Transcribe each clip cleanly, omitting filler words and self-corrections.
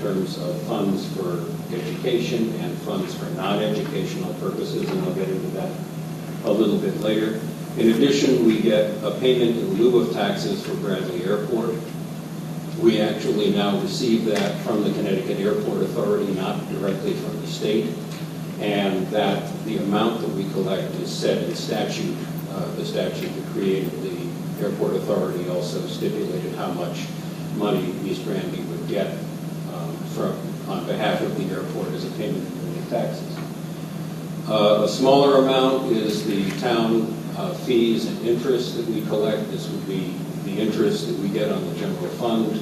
terms of funds for education and funds for non-educational purposes, and I'll get into that a little bit later. In addition, we get a payment in lieu of taxes for Granby Airport. We actually now receive that from the Connecticut Airport Authority, not directly from the state, and that the amount that we collect is set in statute. The statute that created the Airport Authority also stipulated how much money East Granby would get on behalf of the airport as a payment of taxes. A smaller amount is the town fees and interest that we collect. This would be the interest that we get on the general fund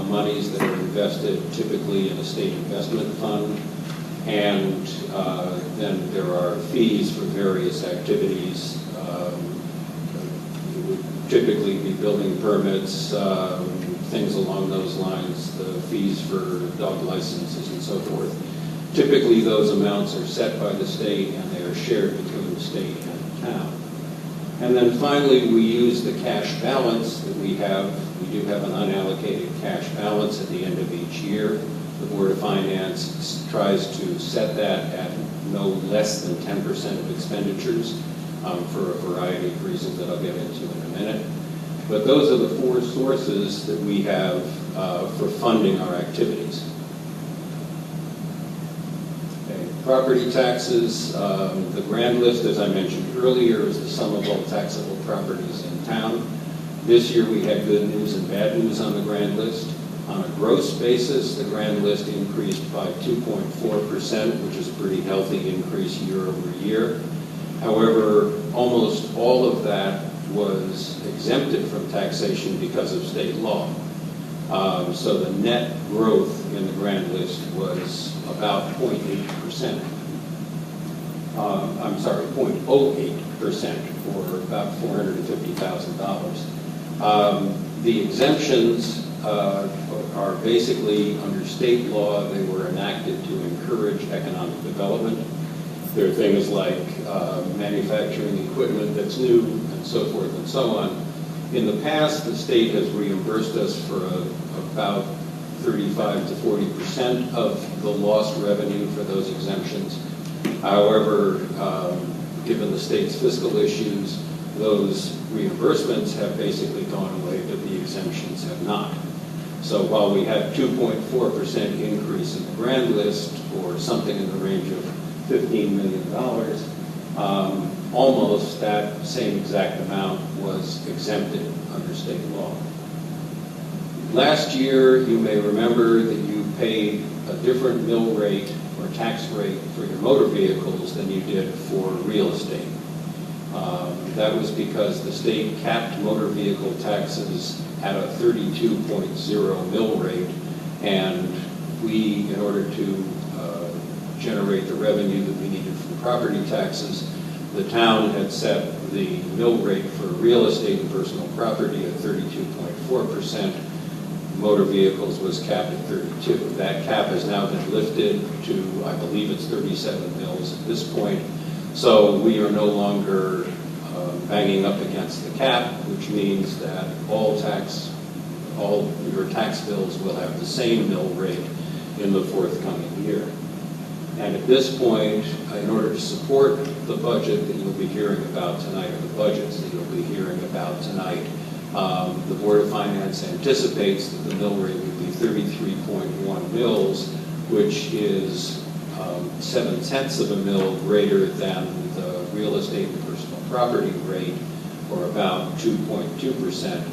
monies that are invested typically in a state investment fund. And then there are fees for various activities. It would typically be building permits, things along those lines, the fees for dog licenses and so forth. Typically those amounts are set by the state and they are shared between the state and the town. And then finally we use the cash balance that we have. We do have an unallocated cash balance at the end of each year. The Board of Finance tries to set that at no less than 10% of expenditures for a variety of reasons that I'll get into in a minute. But those are the four sources that we have for funding our activities. Okay. Property taxes, the grand list, as I mentioned earlier, is the sum of all taxable properties in town. This year we had good news and bad news on the grand list. On a gross basis, the grand list increased by 2.4%, which is a pretty healthy increase year over year. However, almost all of that was exempted from taxation because of state law. So the net growth in the grand list was about 0.8%. I'm sorry, 0.08%, or about $450,000. The exemptions are basically under state law. They were enacted to encourage economic development. There are things like manufacturing equipment that's new and so forth and so on. In the past, the state has reimbursed us for about 35 to 40% of the lost revenue for those exemptions. However, given the state's fiscal issues, those reimbursements have basically gone away, but the exemptions have not. So while we had 2.4% increase in the grand list, or something in the range of $15 million, almost that same exact amount was exempted under state law. Last year, you may remember that you paid a different mill rate or tax rate for your motor vehicles than you did for real estate. That was because the state capped motor vehicle taxes at a 32.0 mill rate, and we, in order to generate the revenue that we needed from property taxes, the town had set the mill rate for real estate and personal property at 32.4%. Motor vehicles was capped at 32. That cap has now been lifted to, I believe it's 37 mills at this point. So we are no longer banging up against the cap, which means that all your tax bills will have the same mill rate in the forthcoming year. And at this point, in order to support the budget that you'll be hearing about tonight, or the budgets that you'll be hearing about tonight, the Board of Finance anticipates that the mill rate would be 33.1 mils, which is 7/10 of a mil greater than the real estate and personal property rate, or about 2.2%.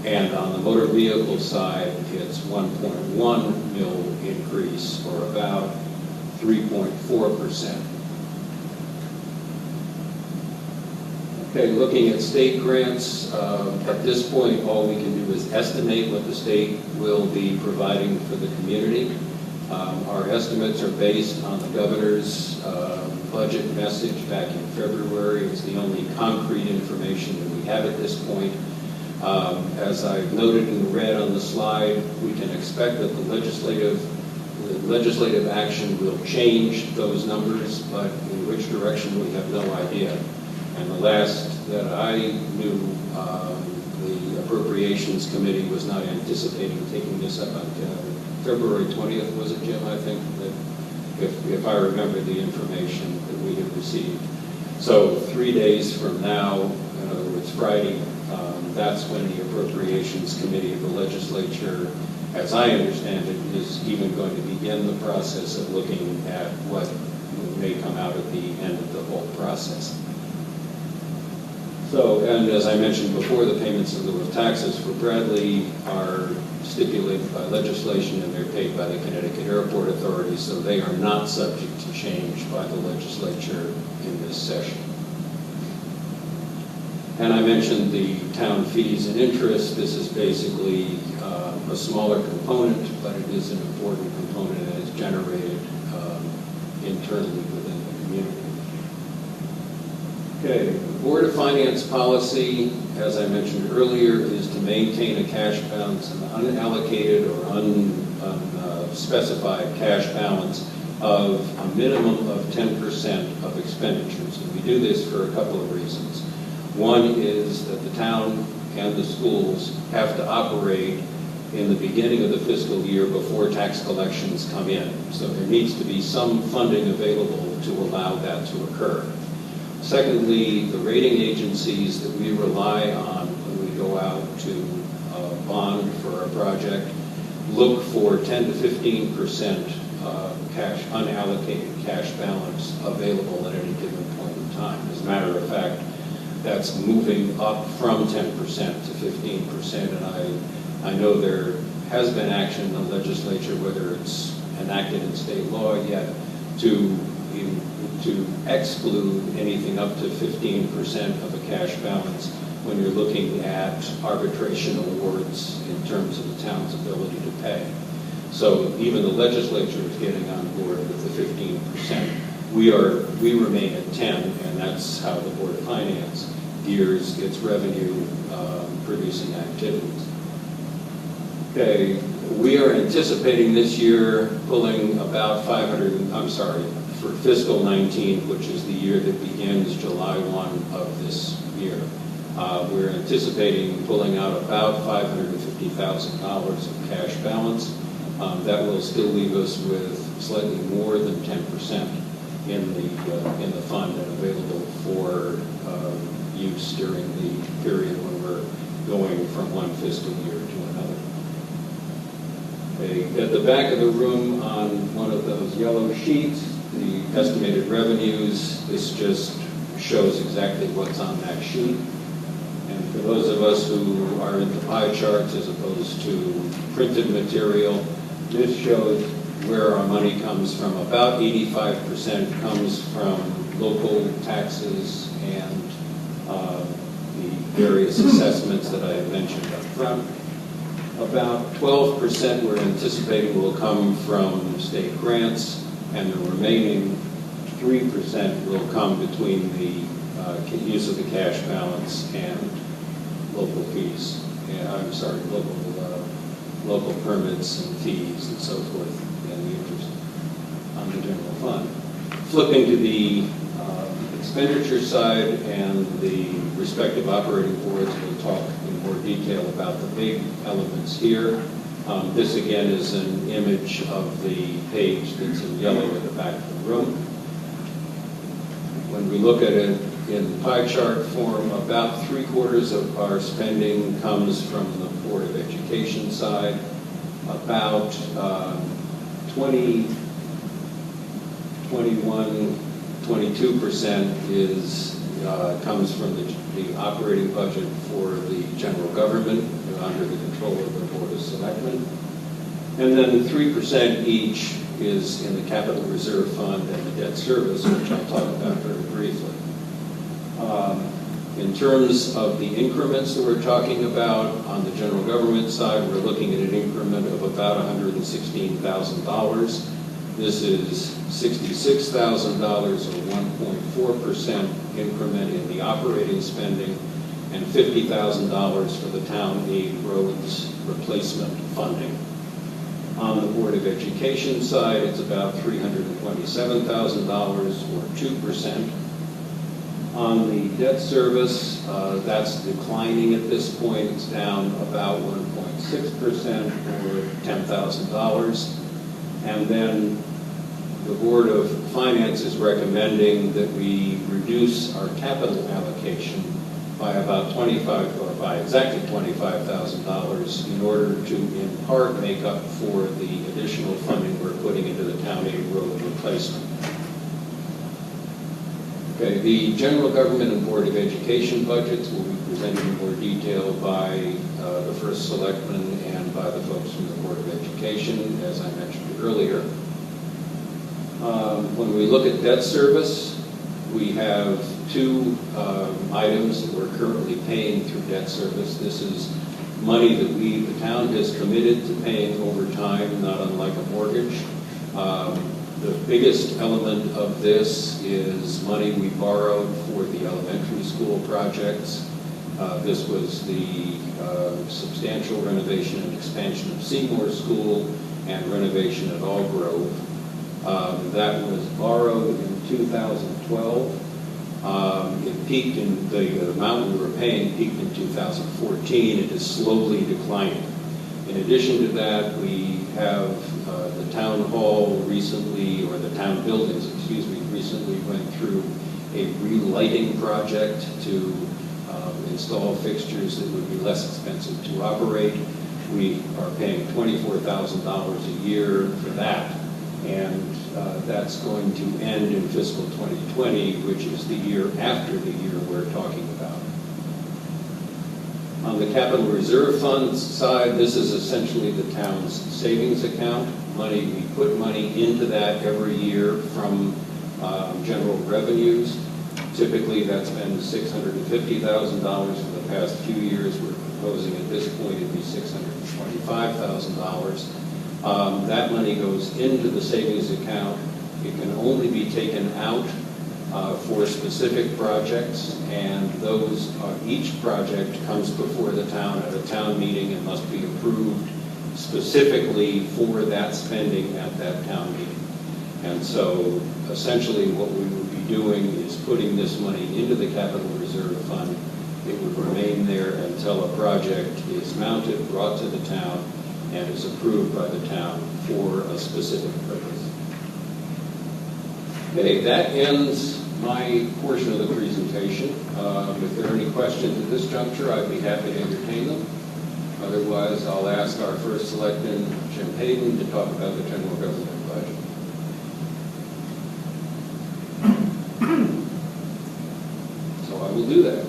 And on the motor vehicle side, it's 1.1 mil increase, or about 3.4%. Okay, looking at state grants, at this point, all we can do is estimate what the state will be providing for the community. Our estimates are based on the governor's budget message back in February. It's the only concrete information that we have at this point. As I've noted in red on the slide, we can expect that the legislative action will change those numbers, but in which direction we have no idea. And the last that I knew, the Appropriations Committee was not anticipating taking this up until February 20th, was it, Jim? I think that if I remember the information that we have received. So 3 days from now, in other words, Friday, that's when the Appropriations Committee of the Legislature, as I understand it, is even going to begin the process of looking at what may come out at the end of the whole process. So, and as I mentioned before, the payments in lieu of taxes for Bradley are stipulated by legislation and they're paid by the Connecticut Airport Authority, so they are not subject to change by the legislature in this session. And I mentioned the town fees and interest. This is basically a smaller component, but it is an important component and is generated internally within the community. Okay, the Board of Finance policy, as I mentioned earlier, is to maintain a cash balance, an unallocated or unspecified cash balance of a minimum of 10% of expenditures. And we do this for a couple of reasons. One is that the town and the schools have to operate in the beginning of the fiscal year before tax collections come in. So there needs to be some funding available to allow that to occur. Secondly, the rating agencies that we rely on when we go out to bond for a project look for 10 to 15% cash, unallocated cash balance available at any given point in time. As a matter of fact, that's moving up from 10% to 15%, and I know there has been action in the legislature, whether it's enacted in state law yet, to exclude anything up to 15% of a cash balance when you're looking at arbitration awards in terms of the town's ability to pay. So even the legislature is getting on board with the 15%. We remain at 10, and that's how the Board of Finance gears its revenue producing activities. Okay, we are anticipating this year pulling about for fiscal 19, which is the year that begins July 1 of this year. We're anticipating pulling out about $550,000 of cash balance. That will still leave us with slightly more than 10% in the fund and available for use during the period when we're going from one fiscal year to another. Okay. At the back of the room on one of those yellow sheets, the estimated revenues, this just shows exactly what's on that sheet. And for those of us who are into pie charts as opposed to printed material, this shows where our money comes from. About 85% comes from local taxes and the various assessments that I have mentioned up front. About 12% we're anticipating will come from state grants, and the remaining 3% will come between the use of the cash balance and local fees. Local permits and fees and so forth, and the interest on the general fund. Flipping to the expenditure side, and the respective operating boards will talk in more detail about the big elements here. This again is an image of the page that's in yellow at the back of the room. When we look at it in pie chart form, about 3/4 of our spending comes from the Board of Education side. About 22% comes from the operating budget for the general government under the control of the Board of Selectmen. And then 3% each is in the Capital Reserve Fund and the debt service, which I'll talk about very briefly. In terms of the increments that we're talking about, on the general government side, we're looking at an increment of about $116,000. This is $66,000 or 1.4% increment in the operating spending, and $50,000 for the town aid roads replacement funding. On the Board of Education side, it's about $327,000 or 2%. On the debt service, that's declining at this point. It's down about 1.5%. 6% or $10,000. And then the Board of Finance is recommending that we reduce our capital allocation by about exactly $25,000 in order to, in part, make up for the additional funding we're putting into the town aid road replacement. Okay, the General Government and Board of Education budgets will be presented in more detail by the first selectman and by the folks from the Board of Education, as I mentioned earlier. When we look at debt service, we have two items that we're currently paying through debt service. This is money that the town has committed to paying over time, not unlike a mortgage. The biggest element of this is money we borrowed for the elementary school projects. This was the substantial renovation and expansion of Seymour School and renovation at Allgrove. That was borrowed in 2012. It peaked in, the amount we were paying peaked in 2014. It is slowly declining. In addition to that, we have the town hall recently, or the town buildings, excuse me, recently went through a relighting project to install fixtures that would be less expensive to operate. We are paying $24,000 a year for that, and that's going to end in fiscal 2020, which is the year after the year we're talking about. On the capital reserve funds side, this is essentially the town's savings account. We put money into that every year from general revenues. Typically, that's been $650,000 for the past few years. We're proposing at this point it'd be $625,000. That money goes into the savings account. It can only be taken out for specific projects, and those each project comes before the town at a town meeting and must be approved specifically for that spending at that town meeting. And so essentially what we would be doing is putting this money into the capital reserve fund. It would remain there until a project is mounted, brought to the town, and is approved by the town for a specific purpose. Okay, that ends my portion of the presentation. If there are any questions at this juncture, I'd be happy to entertain them. Otherwise, I'll ask our first selectman, Jim Hayden, to talk about the general government budget. So I will do that.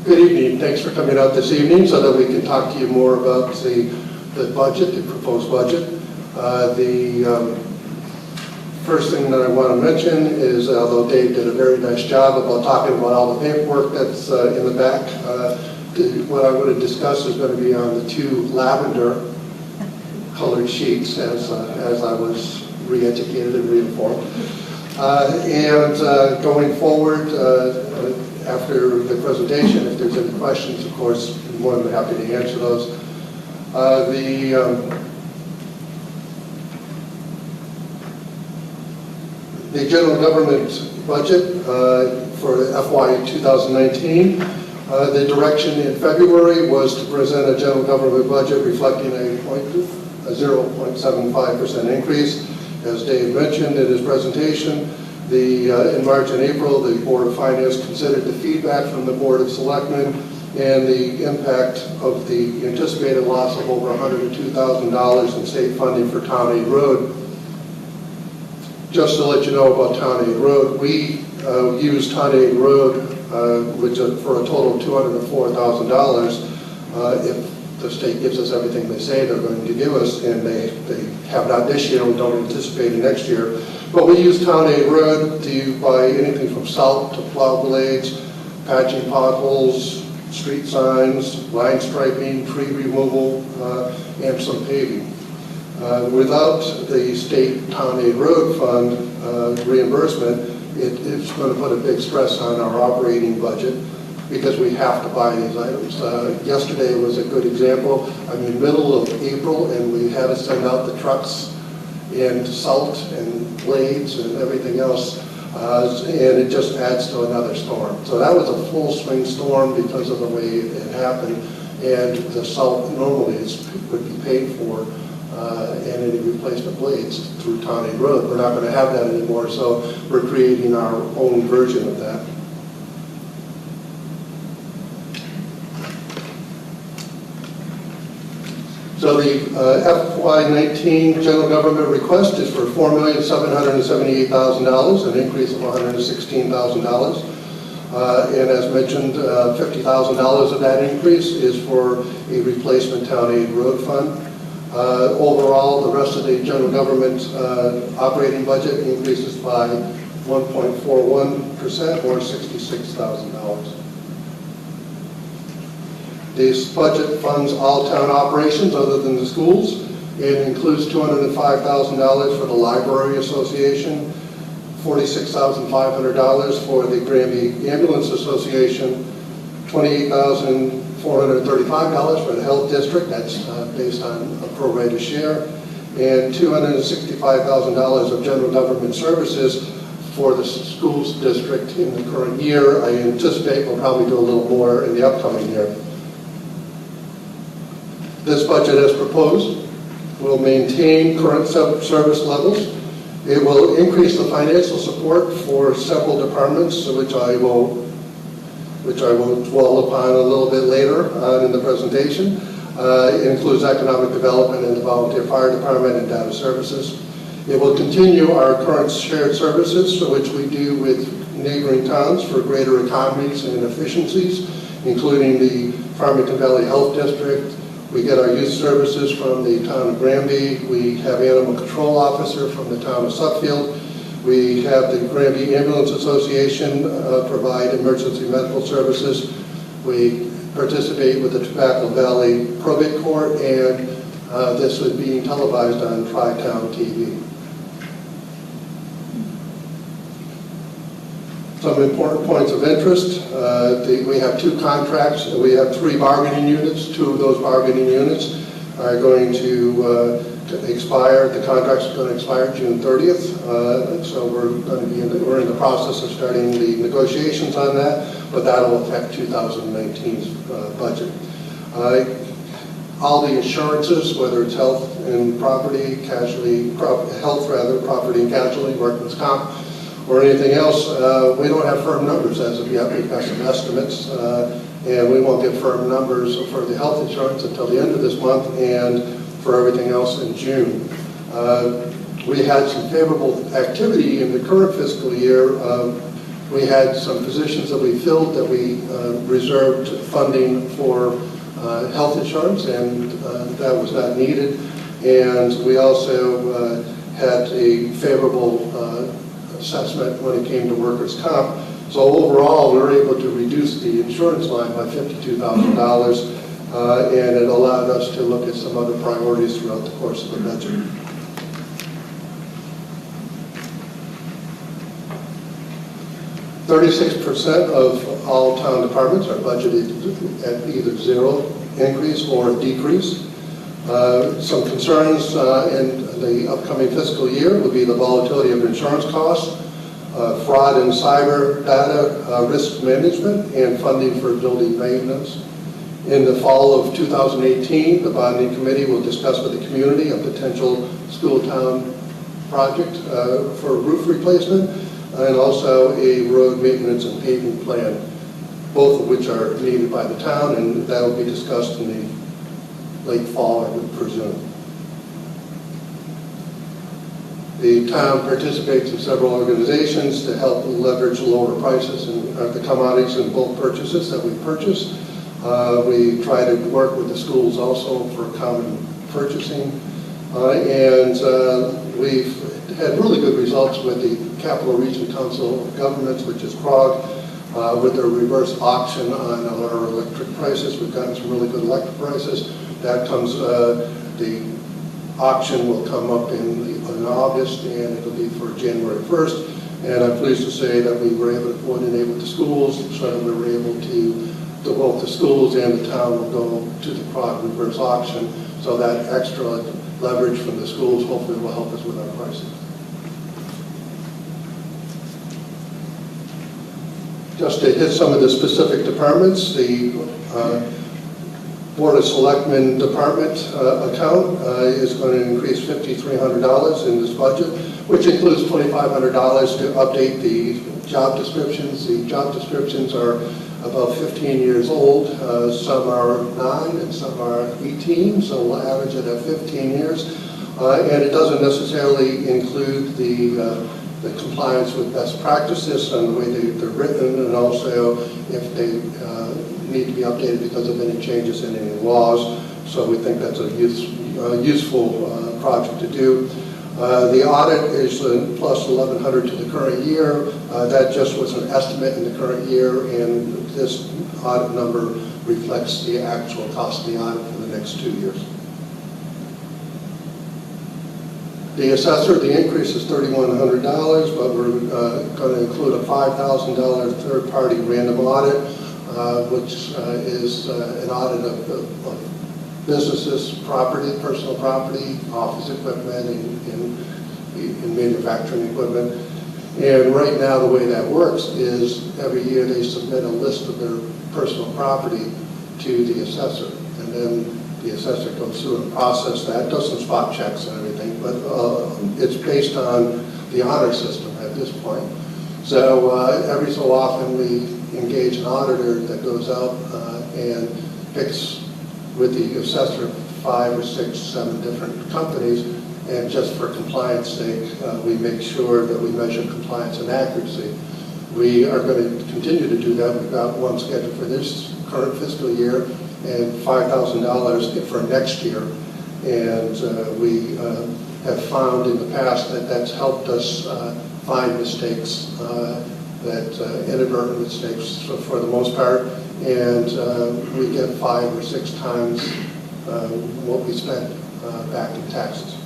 Good evening. Thanks for coming out this evening so that we can talk to you more about the budget, the proposed budget. The first thing that I want to mention is, although Dave did a very nice job about talking about all the paperwork that's in the back, what I want to discuss is going to be on the two lavender colored sheets as I was re-educated and re-informed. And going forward, after the presentation, if there's any questions, of course, I'm more than happy to answer those. The general government budget for FY 2019, the direction in February was to present a general government budget reflecting a 0.75% increase. As Dave mentioned in his presentation, in March and April, the Board of Finance considered the feedback from the Board of Selectmen and the impact of the anticipated loss of over $102,000 in state funding for Town Aid Road. Just to let you know about Town Aid Road, we use Town Aid Road which for a total of $204,000 if the state gives us everything they say they're going to give us, and they have not this year and don't anticipate it next year. But we use Town Aid Road to buy anything from salt to plow blades, patching potholes, street signs, line striping, tree removal, and some paving. Without the state town aid road fund reimbursement, it's going to put a big stress on our operating budget because we have to buy these items. Yesterday was a good example. I'm in the middle of April and we had to send out the trucks and salt and blades and everything else, and it just adds to another storm. So that was a full swing storm because of the way it happened, and the salt normally would be paid for and any replacement blades through Town Aid Road. We're not going to have that anymore, so we're creating our own version of that. So the FY19 general government request is for $4,778,000, an increase of $116,000. And as mentioned, $50,000 of that increase is for a replacement town aid road fund. Overall, the rest of the general government operating budget increases by 1.41%, or $66,000. This budget funds all town operations other than the schools. It includes $205,000 for the Library Association, $46,500 for the Granby Ambulance Association, $28,435 for the Health District, that's based on a prorated share, and $265,000 of general government services for the schools district in the current year. I anticipate we'll probably do a little more in the upcoming year. This budget, as proposed, will maintain current service levels. It will increase the financial support for several departments, which I will dwell upon a little bit later on in the presentation. It includes economic development in the volunteer fire department and data services. It will continue our current shared services, which we do with neighboring towns for greater economies and efficiencies, including the Farmington Valley Health District. We get our youth services from the town of Granby. We have animal control officer from the town of Suffield. We have the Granby Ambulance Association provide emergency medical services. We participate with the Tobacco Valley Probate Court, and this is being televised on Tri-Town TV. Some important points of interest. We have two contracts. We have 3 bargaining units. 2 of those bargaining units are going to expire. The contracts are going to expire June 30th. So we're in the process of starting the negotiations on that, but that will affect 2019's budget. All the insurances, whether it's health and property, property and casualty, workman's comp, or anything else, we don't have firm numbers as of yet. We've got some estimates, and we won't get firm numbers for the health insurance until the end of this month, and for everything else in June. We had some favorable activity in the current fiscal year. We had some positions that we filled that we reserved funding for health insurance, and that was not needed. And we also had a favorable assessment when it came to workers' comp. So overall, we were able to reduce the insurance line by $52,000, and it allowed us to look at some other priorities throughout the course of the budget. %36% of all town departments are budgeted at either 0 increase or decrease. Some concerns in the upcoming fiscal year would be the volatility of insurance costs, fraud and cyber data risk management, and funding for building maintenance. In the fall of 2018, the bonding committee will discuss with the community a potential school town project for roof replacement, and also a road maintenance and paving plan, both of which are needed by the town, and that will be discussed in the late fall, I would presume. The town participates in several organizations to help leverage lower prices and the commodities and bulk purchases that we purchase. We try to work with the schools also for common purchasing, and we've had really good results with the Capital Region Council of Governments, which is CROG, with their reverse auction on our electric prices. We've gotten some really good electric prices. That comes, the auction will come up in August, and it'll be for January 1st. And I'm pleased to say that we were able to coordinate with the schools, so that we were able to both the schools and the town will go to the CROG reverse auction. So that extra leverage from the schools hopefully will help us with our pricing. Just to hit some of the specific departments, the Board of Selectmen department account is going to increase $5,300 in this budget, which includes $2,500 to update the job descriptions. The job descriptions are about 15 years old. Some are 9 and some are 18, so we'll average it at 15 years. And it doesn't necessarily include the compliance with best practices and the way they're written, and also if they need to be updated because of any changes in any laws. So we think that's a useful project to do. The audit is plus $1,100 to the current year. That just was an estimate in the current year, and this audit number reflects the actual cost of the audit for the next 2 years. The assessor, the increase is $3,100, but we're going to include a $5,000 third-party random audit, which is an audit of businesses' property, personal property, office equipment, and manufacturing equipment. And right now, the way that works is every year they submit a list of their personal property to the assessor, and then the assessor goes through and process that, does some spot checks and everything, but it's based on the honor system at this point. So every so often we engage an auditor that goes out and picks with the assessor 5 or 6, 7 different companies, and just for compliance sake, we make sure that we measure compliance and accuracy. We are going to continue to do that. We've got one scheduled for this current fiscal year and $5,000 for next year. And we have found in the past that that's helped us find mistakes, inadvertent mistakes for the most part, and we get 5 or 6 times what we spent back in taxes.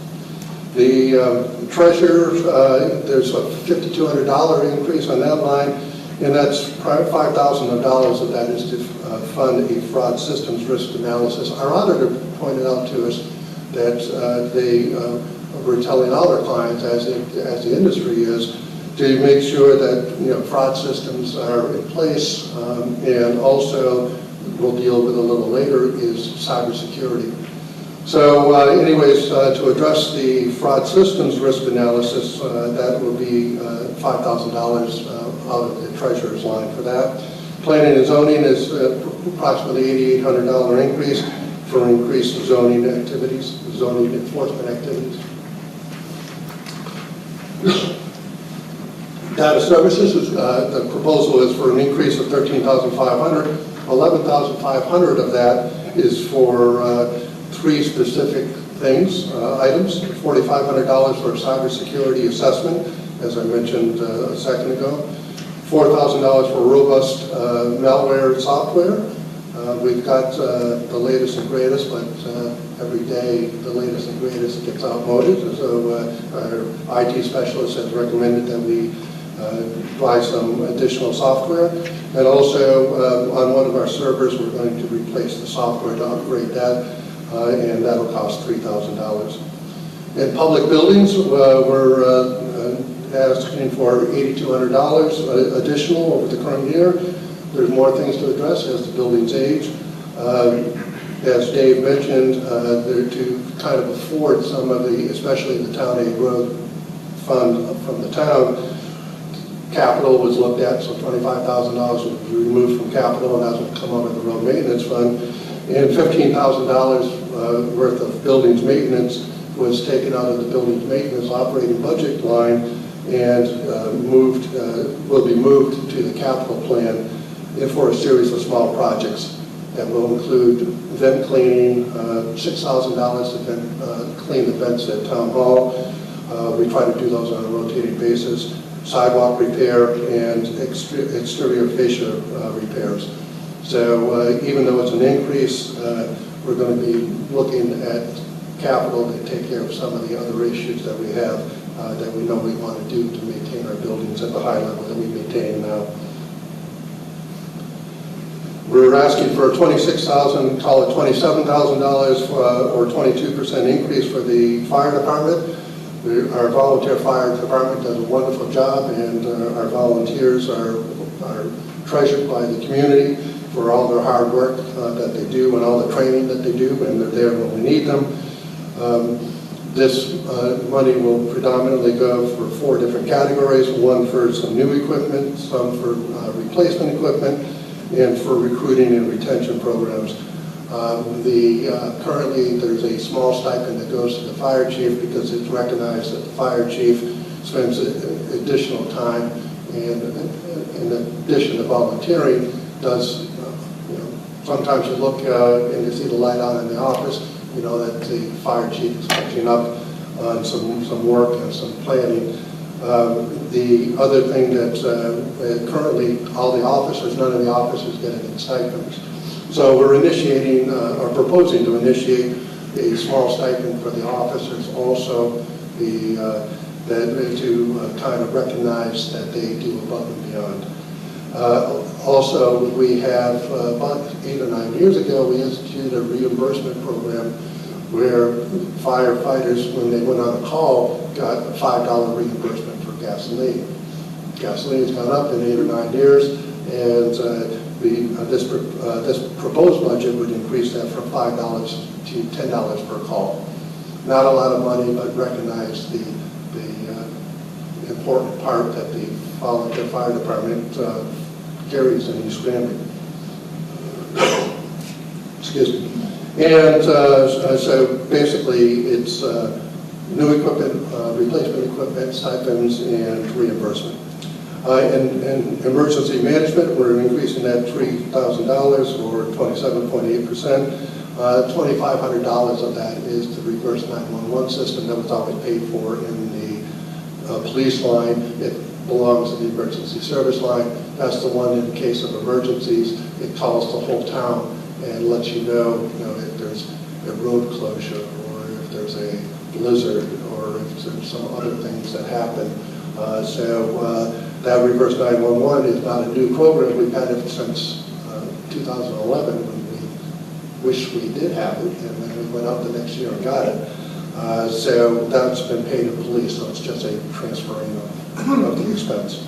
The treasurer, there's a $5,200 increase on that line, and that's $5,000 of that is to fund a fraud systems risk analysis. Our auditor pointed out to us that they were telling all their clients, as the industry is, to make sure that fraud systems are in place, and also we'll deal with a little later is cybersecurity. So anyways, to address the fraud systems risk analysis, that will be $5,000 out of the treasurer's line for that. Planning and zoning is approximately $8,800 increase for increased zoning activities, zoning enforcement activities. Data services, is, the proposal is for an increase of $13,500. $11,500 of that is for 3 specific things, items. $4,500 for a cybersecurity assessment, as I mentioned a second ago. $4,000 for robust malware software. We've got the latest and greatest, but every day the latest and greatest gets outmoded. So our IT specialist has recommended that we buy some additional software. And also on one of our servers, we're going to replace the software to upgrade that, and that'll cost $3,000. In public buildings, we're asking for $8,200 additional over the current year. There's more things to address as the buildings age. As Dave mentioned, they're to kind of afford some of the, especially the town aid road fund from the town. Capital was looked at, so $25,000 was removed from capital, and that will come out of the road maintenance fund. And $15,000 worth of buildings maintenance was taken out of the buildings maintenance operating budget line and will be moved to the capital plan for a series of small projects that will include vent cleaning, $6,000 to clean the vents at Town Hall. We try to do those on a rotating basis. Sidewalk repair and exterior fascia repairs. So even though it's an increase, we're going to be looking at capital to take care of some of the other issues that we have that we know we want to do to maintain our buildings at the high level that we maintain now. We're asking for a $26,000, call it $27,000 or 22% increase for the fire department. Our volunteer fire department does a wonderful job, and our volunteers are treasured by the community for all their hard work that they do and all the training that they do, and they're there when we need them. This money will predominantly go for 4 different categories, one for some new equipment, some for replacement equipment, and for recruiting and retention programs. Currently there's a small stipend that goes to the fire chief because it's recognized that the fire chief spends additional time, and in addition to volunteering, does, sometimes you look and you see the light on in the office, you know that the fire chief is catching up on some work and some planning. The other thing that currently all the officers, none of the officers get any stipends. So we're initiating, or proposing to initiate a small stipend for the officers also, to kind of recognize that they do above and beyond. Also, we have, about 8 or 9 years ago, we instituted a reimbursement program where firefighters, when they went on a call, got a $5 reimbursement for gasoline. Gasoline has gone up in 8 or 9 years, and this proposed budget would increase that from $5 to $10 per call. Not a lot of money, but recognize the important part that the volunteer fire department carries in East Granby. Excuse me. And so basically it's new equipment, replacement equipment, stipends, and reimbursement. In emergency management, we're increasing that $3,000 or 27.8%. $2,500 of that is the reverse 911 system that was always paid for in the police line. It belongs to the emergency service line. That's the one in case of emergencies. It calls the whole town and lets you know if there's a road closure, or if there's a blizzard, or if there's some other things that happen. That reverse 911 is not a new program. We've had it since 2011 when we wish we did have it, and then we went out the next year and got it. So that's been paid to police, so it's just a transferring of the expense.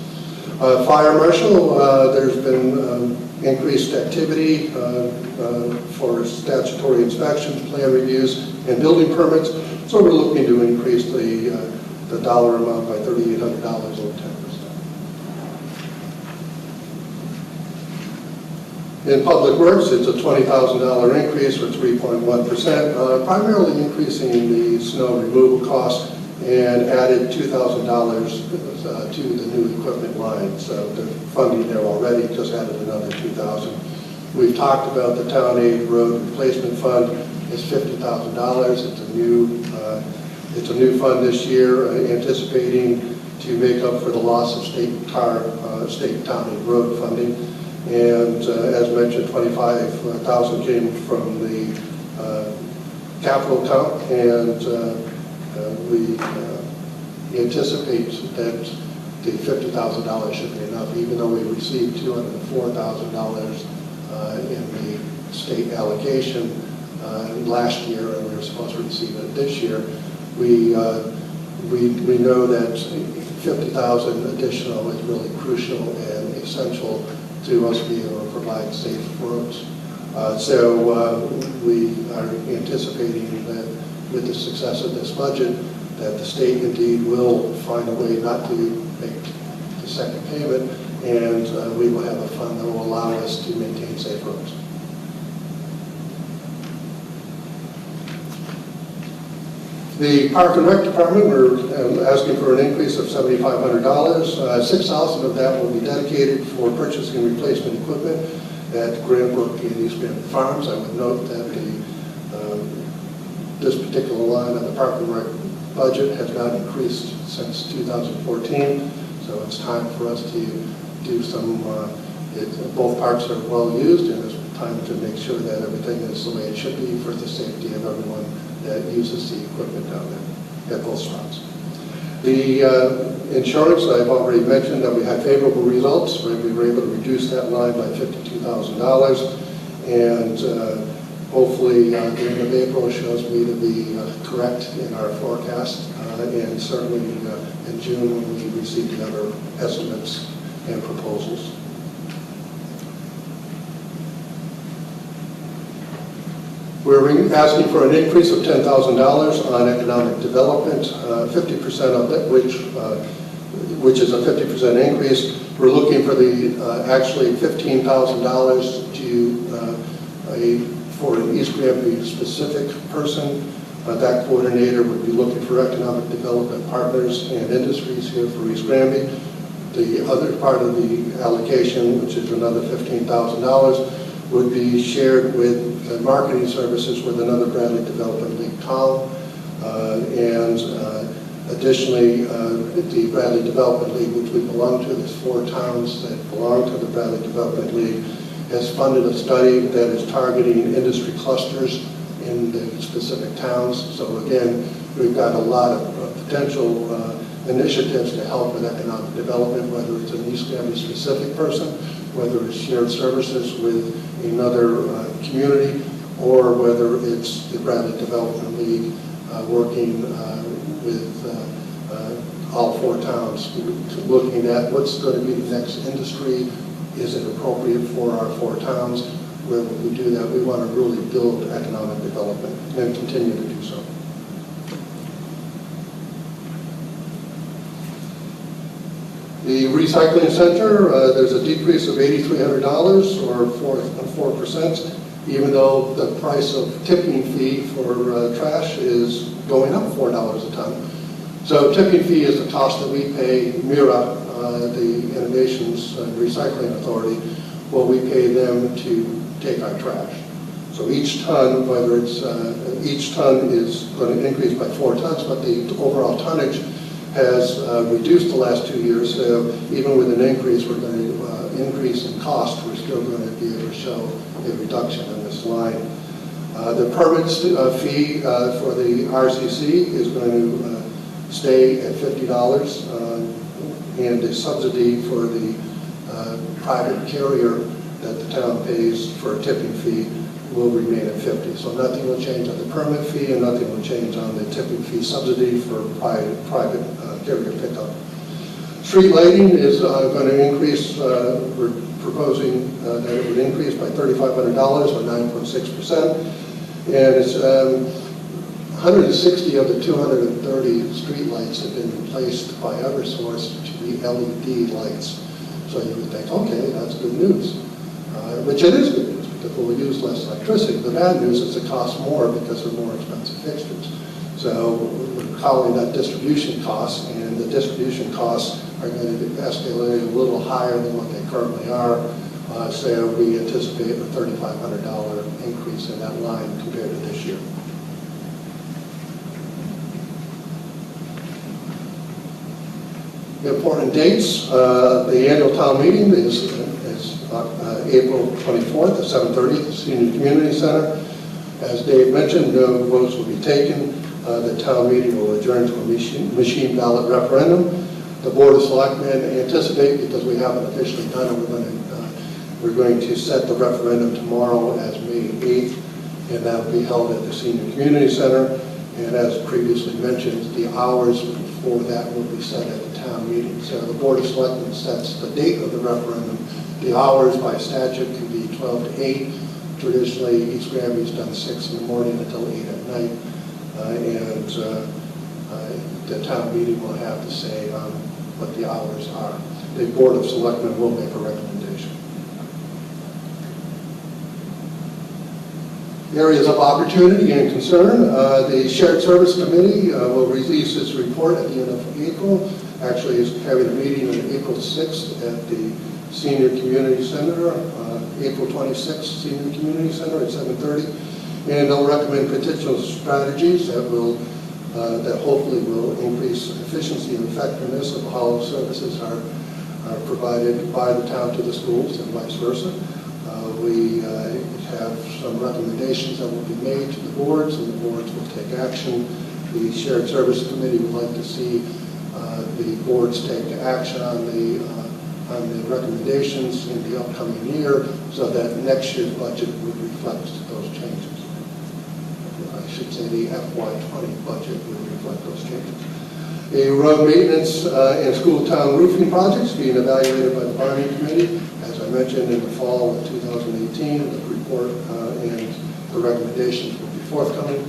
Fire marshal, there's been increased activity for statutory inspections, plan reviews, and building permits. So we're looking to increase the dollar amount by $3,800 over 10%. In public works, it's a $20,000 increase or 3.1%, primarily increasing the snow removal cost, and added $2,000 to the new equipment line. So the funding there already, just added another $2,000. We've talked about the Town Aid Road Replacement Fund. It's $50,000. It's a new fund this year, anticipating to make up for the loss of state Town Aid Road funding. And as mentioned, $25,000 came from the capital account, and we anticipate that the $50,000 should be enough, even though we received $204,000 in the state allocation last year, and we were supposed to receive it this year. We know that $50,000 additional is really crucial and essential to us being able to provide safe roads. We are anticipating that with the success of this budget, that the state indeed will find a way not to make the second payment, and we will have a fund that will allow us to maintain safe roads. The Park and Rec Department, we're asking for an increase of $7,500. $6,000 of that will be dedicated for purchasing replacement equipment at Granbrook and East Granby Farms. I would note that this particular line on the Park and Rec budget has not increased since 2014, so it's time for us to do some, both parks are well used, and it's time to make sure that everything is the way it should be for the safety of everyone that uses the equipment down there at both spots. The insurance, I've already mentioned that we had favorable results. Right? We were able to reduce that line by $52,000, and hopefully the end of April shows me to be correct in our forecast, and certainly in June when we receive the other estimates and proposals. We're asking for an increase of $10,000 on economic development, 50% of it, which is a 50% increase. We're looking for the actually $15,000 for an East Granby specific person. That coordinator would be looking for economic development partners and industries here for East Granby. The other part of the allocation, which is another $15,000, would be shared with marketing services with another Bradley Development League town. Additionally, the Bradley Development League, which we belong to, there's 4 towns that belong to the Bradley Development League, has funded a study that is targeting industry clusters in the specific towns. So again, we've got a lot of potential initiatives to help with economic development, whether it's an East Granby specific person, whether it's shared services with another community, or whether it's the Bradley Development League working with all 4 towns, looking at what's going to be the next industry. Is it appropriate for our 4 towns? Where would we do that? We want to really build economic development and continue to do so. The recycling center, there's a decrease of $8,300 or 4%, even though the price of tipping fee for trash is going up $4 a ton. So tipping fee is the cost that we pay MIRA, the Innovations Recycling Authority. Well, we pay them to take our trash. So each ton, whether it's each ton is going to increase by 4 tons, but the overall tonnage has reduced the last 2 years. So even with an increase, we're going to increase in cost. We're still going to be able to show a reduction in this line. The permit fee for the RCC is going to stay at $50, and the subsidy for the private carrier that the town pays for a tipping fee will remain at $50. So nothing will change on the permit fee, and nothing will change on the tipping fee subsidy for private carrier pickup. Street lighting is going to increase. We're proposing that it would increase by $3,500 or 9.6%, and it's 160 of the 230 street lights have been replaced by Eversource to be LED lights. So you would think, okay, that's good news, which it is good news because we'll use less electricity. The bad news is it costs more because they're more expensive fixtures. So we're calling that distribution costs, and the distribution costs are going to escalate a little higher than what they currently are. So we anticipate a $3,500 increase in that line compared to this year. Important dates. The annual town meeting is April 24th at 7:30 at the Senior Community Center. As Dave mentioned, no votes will be taken. The town meeting will adjourn to a machine ballot referendum. The Board of Selectmen anticipate, because we haven't officially done it, we're going to set the referendum tomorrow as May 8th, and that will be held at the Senior Community Center. And as previously mentioned, the hours for that will be set at the town meeting. So the Board of Selectmen sets the date of the referendum. The hours by statute can be 12 to 8. Traditionally, East Granby's done 6 in the morning until 8 at night. And the town meeting will have to say what the hours are. The Board of Selectmen will make a recommendation. Areas of opportunity and concern. The Shared Service Committee will release its report at the end of April. Actually, it's having a meeting on April 6th at the Senior Community Center, April 26th, Senior Community Center at 7:30. And they'll recommend potential strategies that will, that hopefully will increase efficiency and effectiveness of how services are provided by the town to the schools and vice versa. We have some recommendations that will be made to the boards, and the boards will take action. The Shared Service Committee would like to see the boards take action on the recommendations in the upcoming year so that next year's budget would reflect those changes. I should say the FY20 budget would reflect those changes. A road maintenance and school town roofing projects being evaluated by the Barney Committee. As I mentioned, in the fall of 2018, the report and the recommendations will be forthcoming.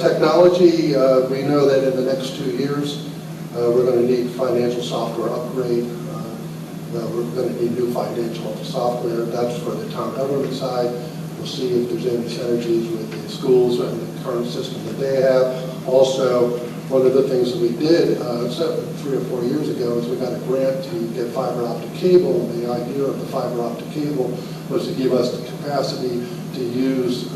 Technology, we know that in the next 2 years, we're going to need financial software upgrade. We're going to need new financial software. That's for the town government side. We'll see if there's any synergies with the schools and the current system that they have. Also, one of the things that we did 3 or 4 years ago is we got a grant to get fiber optic cable. The idea of the fiber optic cable was to give us the capacity to use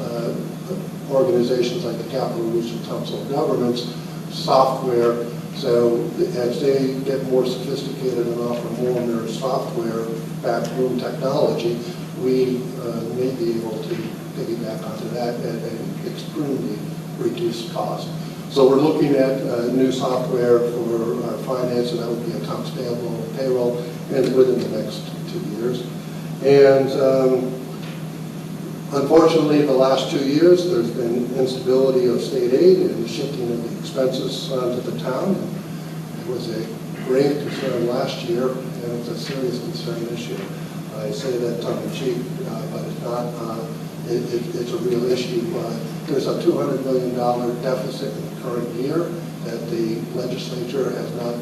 organizations like the Capital Region Council of Governments software. So as they get more sophisticated and offer more of their software backroom technology, we may be able to piggyback onto that at an extremely reduced cost. So we're looking at new software for our finance, and that would be accounts payable and payroll, and within the next 2 years. And unfortunately, the last 2 years, there's been instability of state aid and the shifting of the expenses onto the town. It was a grave concern last year, and it's a serious concern this year. I say that tongue in cheek, but it's not. It's a real issue. There's a $200 million deficit in the current year that the legislature has not,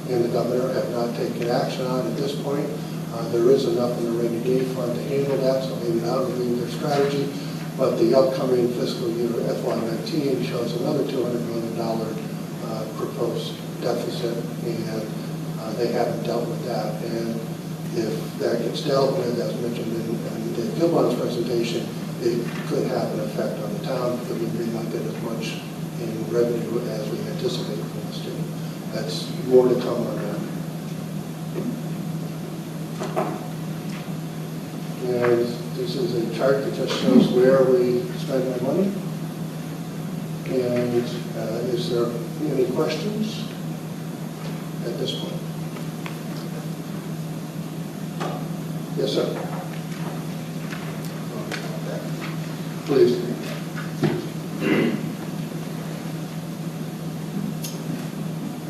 and the governor have not taken action on at this point. There is enough in the rainy day fund to handle that, so maybe that will be their strategy. But the upcoming fiscal year, FY19, shows another $200 million proposed deficit, and they haven't dealt with that. And if that gets dealt with, as mentioned in Dave Gilbon's presentation, it could have an effect on the town because we may not get as much in revenue as we anticipate from the state. That's more to come on that. And this is a chart that just shows where we spend our money. And is there any questions at this point? Yes, sir. Please.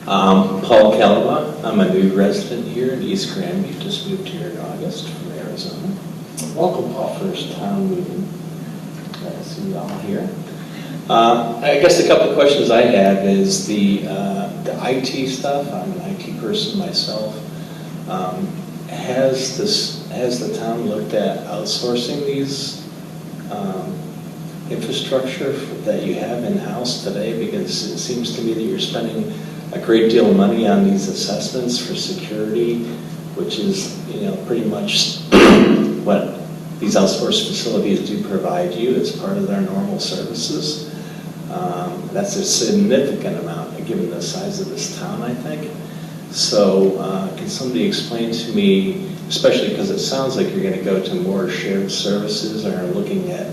Paul Calva. I'm a new resident here in East Granby. Just moved here in August from Arizona. Welcome, Paul. First town meeting. Glad to see you all here. I guess a couple of questions I have is the IT stuff. I'm an IT person myself. Has the town looked at outsourcing these infrastructure that you have in-house today? Because it seems to me that you're spending a great deal of money on these assessments for security, which is, pretty much what these outsourced facilities do provide you as part of their normal services. That's a significant amount, given the size of this town, I think. So can somebody explain to me, especially because it sounds like you're going to go to more shared services or looking at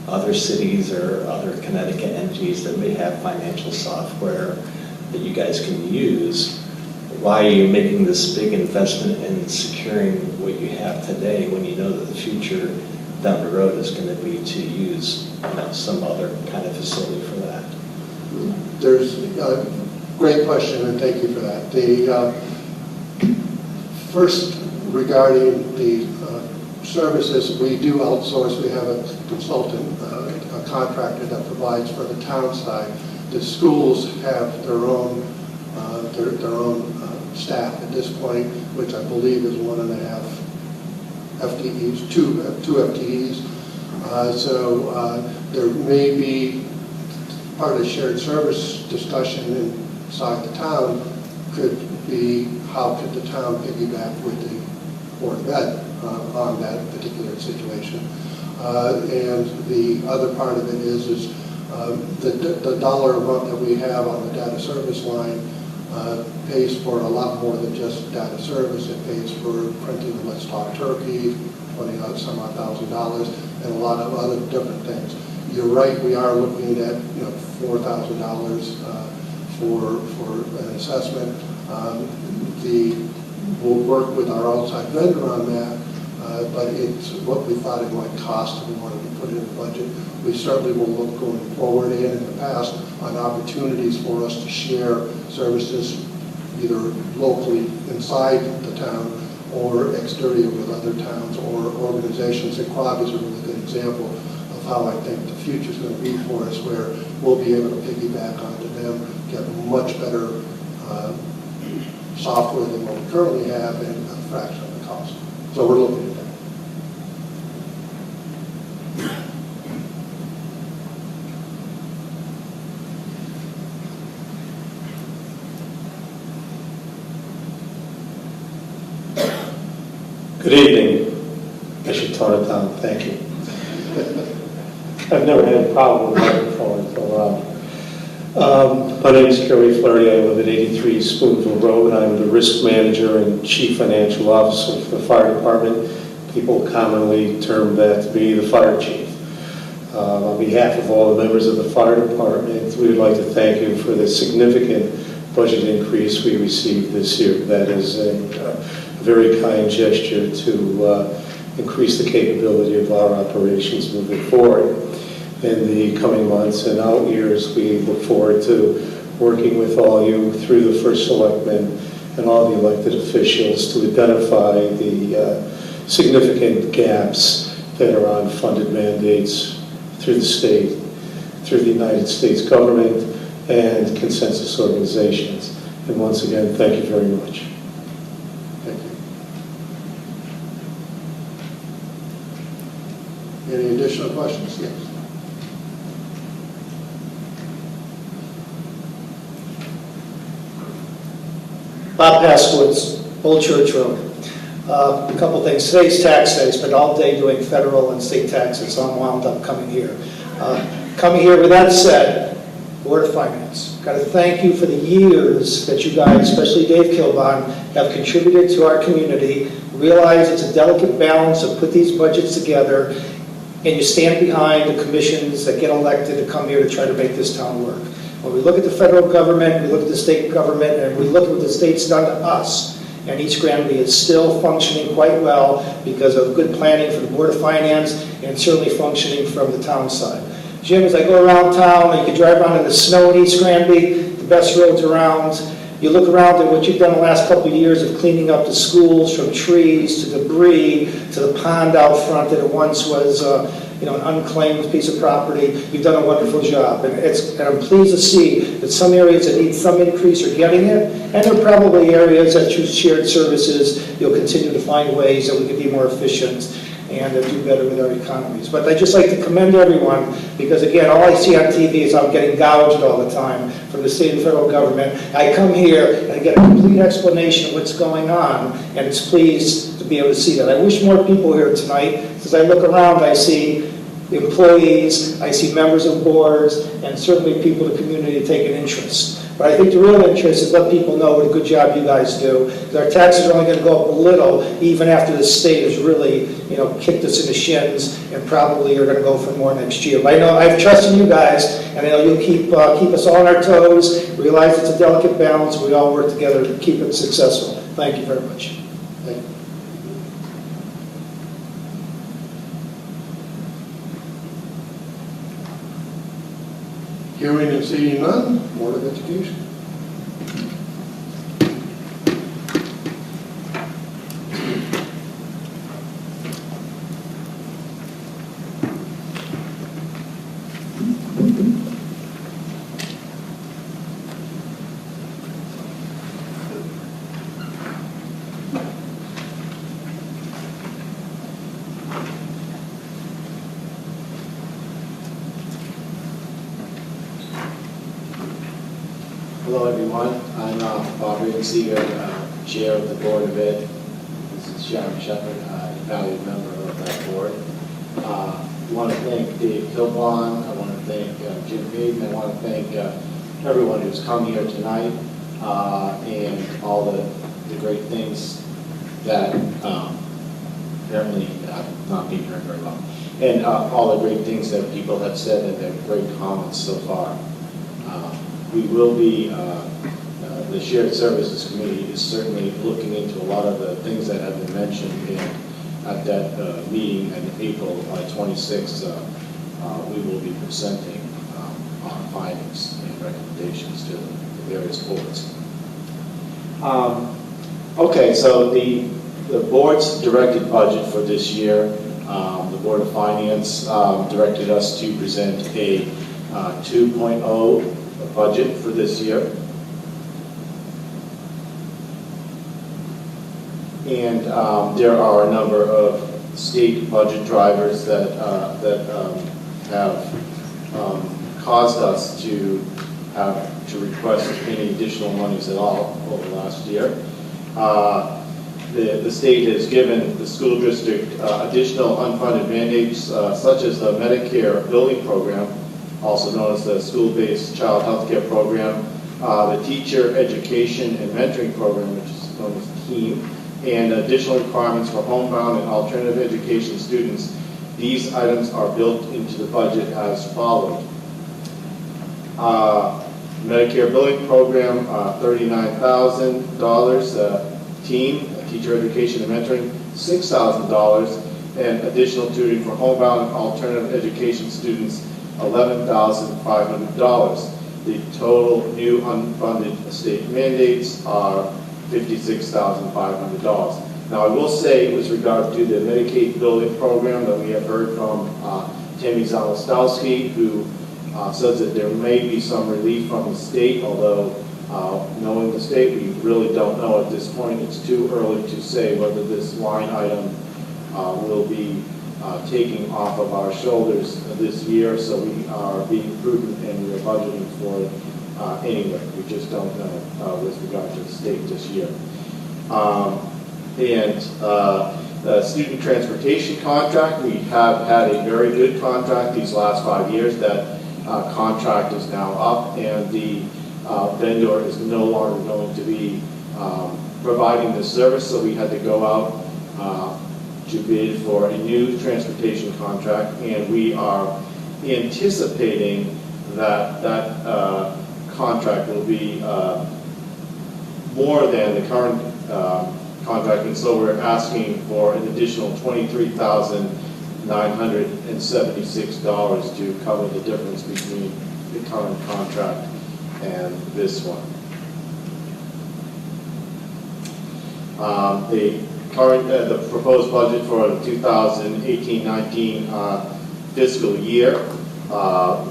other cities or other Connecticut entities that may have financial software that you guys can use, why are you making this big investment in securing what you have today when you know that the future down the road is going to be to use some other kind of facility for that? There's a great question, and thank you for that. The first, regarding the services, we do outsource. We have a consultant, a contractor that provides for the town side. The schools have their own staff at this point, which I believe is 1.5 FTEs, two FTEs. So there may be part of the shared service discussion inside the town could be how could the town piggyback with the Board of Ed on that particular situation. And the other part of it is the dollar amount that we have on the data service line pays for a lot more than just data service. It pays for printing the Let's Talk Turkey, $20-some odd thousand, and a lot of other different things. You're right, we are looking at $4,000 for an assessment. We'll work with our outside vendor on that, but it's what we thought it might cost, and we wanted to put it in the budget. We certainly will look going forward and in the past on opportunities for us to share services either locally inside the town or exterior with other towns or organizations. And CROG is a really good example of how I think the future is going to be for us, where we'll be able to piggyback onto them, get much better software than what we currently have and a fraction of the cost. So we're looking at that. Good evening. I should tone it down. Thank you. I've never had a problem with microphones for a while. My name is Kerry Flaherty. I live at 83 Spoonville Road. I'm the risk manager and chief financial officer for the fire department. People commonly term that to be the fire chief. On behalf of all the members of the fire department, we would like to thank you for the significant budget increase we received this year. That is a very kind gesture to increase the capability of our operations moving forward. In the coming months and out years, we look forward to working with all you through the first selectmen and all the elected officials to identify the significant gaps that are on funded mandates through the state, through the United States government, and consensus organizations. And once again, thank you very much. Thank you. Any additional questions? Yes. Bob Paskowitz, Old Church Road. A couple things. Today's tax day. I spent all day doing federal and state taxes, so I'm wound up coming here. With that said, Board of Finance, got to thank you for the years that you guys, especially Dave Kilbon, have contributed to our community. Realize it's a delicate balance to put these budgets together, and you stand behind the commissions that get elected to come here to try to make this town work. When we look at the federal government, we look at the state government, and we look at what the state's done to us, and East Granby is still functioning quite well because of good planning from the Board of Finance and certainly functioning from the town side. Jim, as I go around town, you can drive around in the snow in East Granby, the best roads around. You look around at what you've done the last couple of years of cleaning up the schools from trees to debris to the pond out front that it once was an unclaimed piece of property. You've done a wonderful job, and I'm pleased to see that some areas that need some increase are getting it, and there are probably areas that through shared services you'll continue to find ways that we can be more efficient and do better with our economies. But I'd just like to commend everyone, because again, all I see on TV is I'm getting gouged all the time from the state and federal government. I come here and I get a complete explanation of what's going on, and it's pleased to be able to see that. I wish more people here tonight, because I look around, I see employees, I see members of boards, and certainly people in the community take an interest. But I think the real interest is let people know what a good job you guys do. Because our taxes are only going to go up a little, even after the state has really, kicked us in the shins, and probably are going to go for more next year. But I know I've trusted you guys, and I know you'll keep us all on our toes. Realize it's a delicate balance, and we all work together to keep it successful. Thank you very much. Thank you. Hearing and seeing none, Board of Education. Hello everyone, I'm Bob Seeger, Chair of the Board of Ed. This is Sharon Shepherd, a valued member of that board. I want to thank Dave Kilbon, I want to thank Jim Hayden, I want to thank everyone who's come here tonight. and all the great things that apparently not being heard very well, and all the great things that people have said and their great comments so far. We will be, the Shared Services Committee is certainly looking into a lot of the things that have been mentioned at that meeting in April 26th. We will be presenting our findings and recommendations to the various boards. Okay, so the board's directed budget for this year, the Board of Finance directed us to present a 2.0 budget for this year. And there are a number of state budget drivers that have caused us to have to request any additional monies at all over the last year. The state has given the school district additional unfunded mandates such as the Medicare billing program, also known as the school-based child health care program, the teacher education and mentoring program, which is known as TEAM, and additional requirements for homebound and alternative education students. These items are built into the budget as follows. Medicare billing program, $39,000. Team, teacher education and mentoring, $6,000. And additional tutoring for homebound and alternative education students, $11,500. The total new unfunded state mandates are $56,500. Now, I will say, with regard to the Medicaid billing program, that we have heard from Tammy Zalostowski, who says that there may be some relief from the state, although knowing the state, we really don't know at this point. It's too early to say whether this line item will be taking off of our shoulders this year, so we are being prudent and we are budgeting for it anyway. We just don't know with regard to the state this year. The student transportation contract, we have had a very good contract these last 5 years. That contract is now up, and the vendor is no longer going to be providing this service, so we had to go out to bid for a new transportation contract, and we are anticipating that that contract will be more than the current contract, and so we're asking for an additional $23,976 to cover the difference between the current contract and this one. The proposed budget for the 2018-19 fiscal year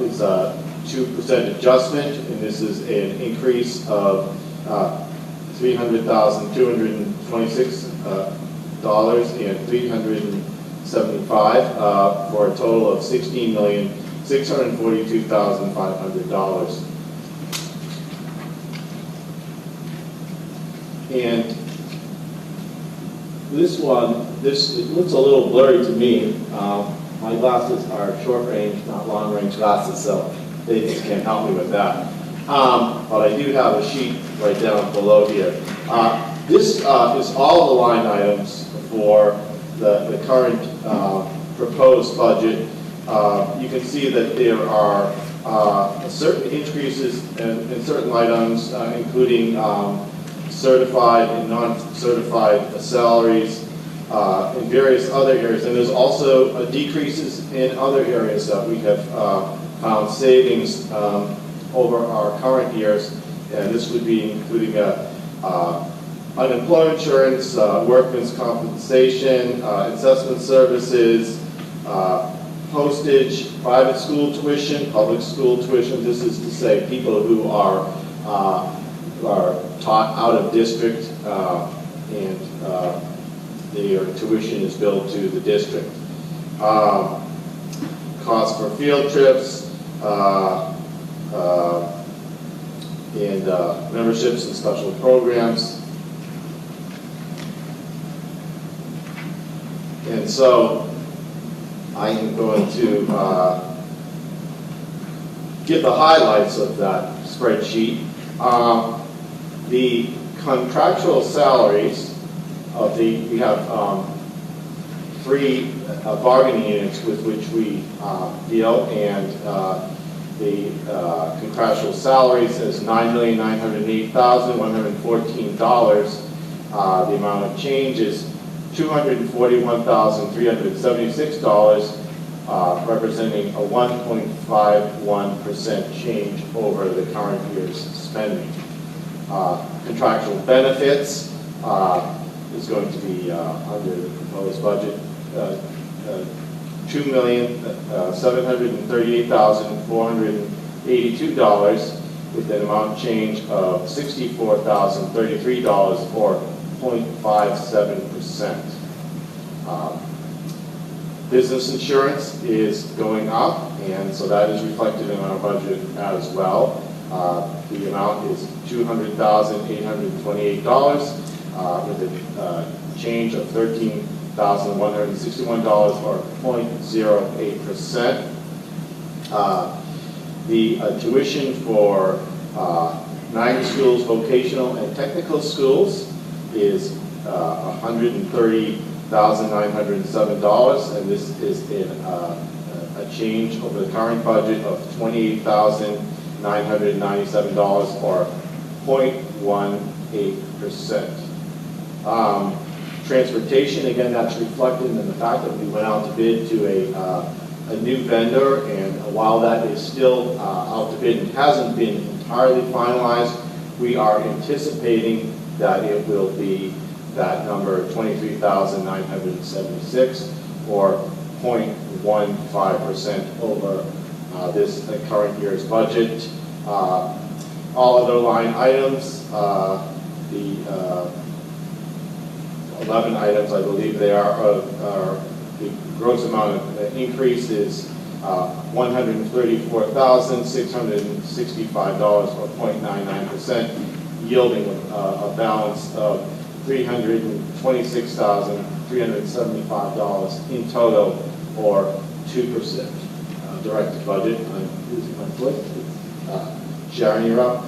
is a 2% adjustment, and this is an increase of $300,226 and $375 for a total of $16,642,500. And this one, it looks a little blurry to me. My glasses are short range, not long range glasses, so they just can't help me with that. But I do have a sheet right down below here. This is all the line items for the current proposed budget. You can see that there are certain increases in certain items, including certified and non-certified salaries in various other areas. And there's also decreases in other areas that we have found savings over our current years. And this would be including unemployment insurance, workman's compensation, assessment services, postage, private school tuition, public school tuition. This is to say people who are taught out of district and their tuition is billed to the district. Cost for field trips and memberships in special programs. And so I am going to give the highlights of that spreadsheet. The contractual salaries of we have 3 bargaining units with which we deal, and the contractual salaries is $9,908,114. The amount of change is $241,376, representing a 1.51% change over the current year's spending. Contractual benefits is going to be under the proposed budget, $2,738,482, with an amount change of $64,033, or 0.57%. Business insurance is going up, and so that is reflected in our budget as well. The amount is $200,828, with a change of $13,161, or 0.08%. The tuition for 9 schools, vocational and technical schools, is $130,907, and this is a change over the current budget of $28,997, or 0.18%. Transportation, again, that's reflected in the fact that we went out to bid to a new vendor, and while that is still out to bid and hasn't been entirely finalized, we are anticipating that it will be that number, 23,976, or 0.15% over this current year's budget. All other line items, the 11 items, I believe they are the gross amount of increase is $134,665, or 0.99%, yielding a balance of $326,375 in total, or 2%. Directed budget, I'm losing my foot. Sharon, you're up.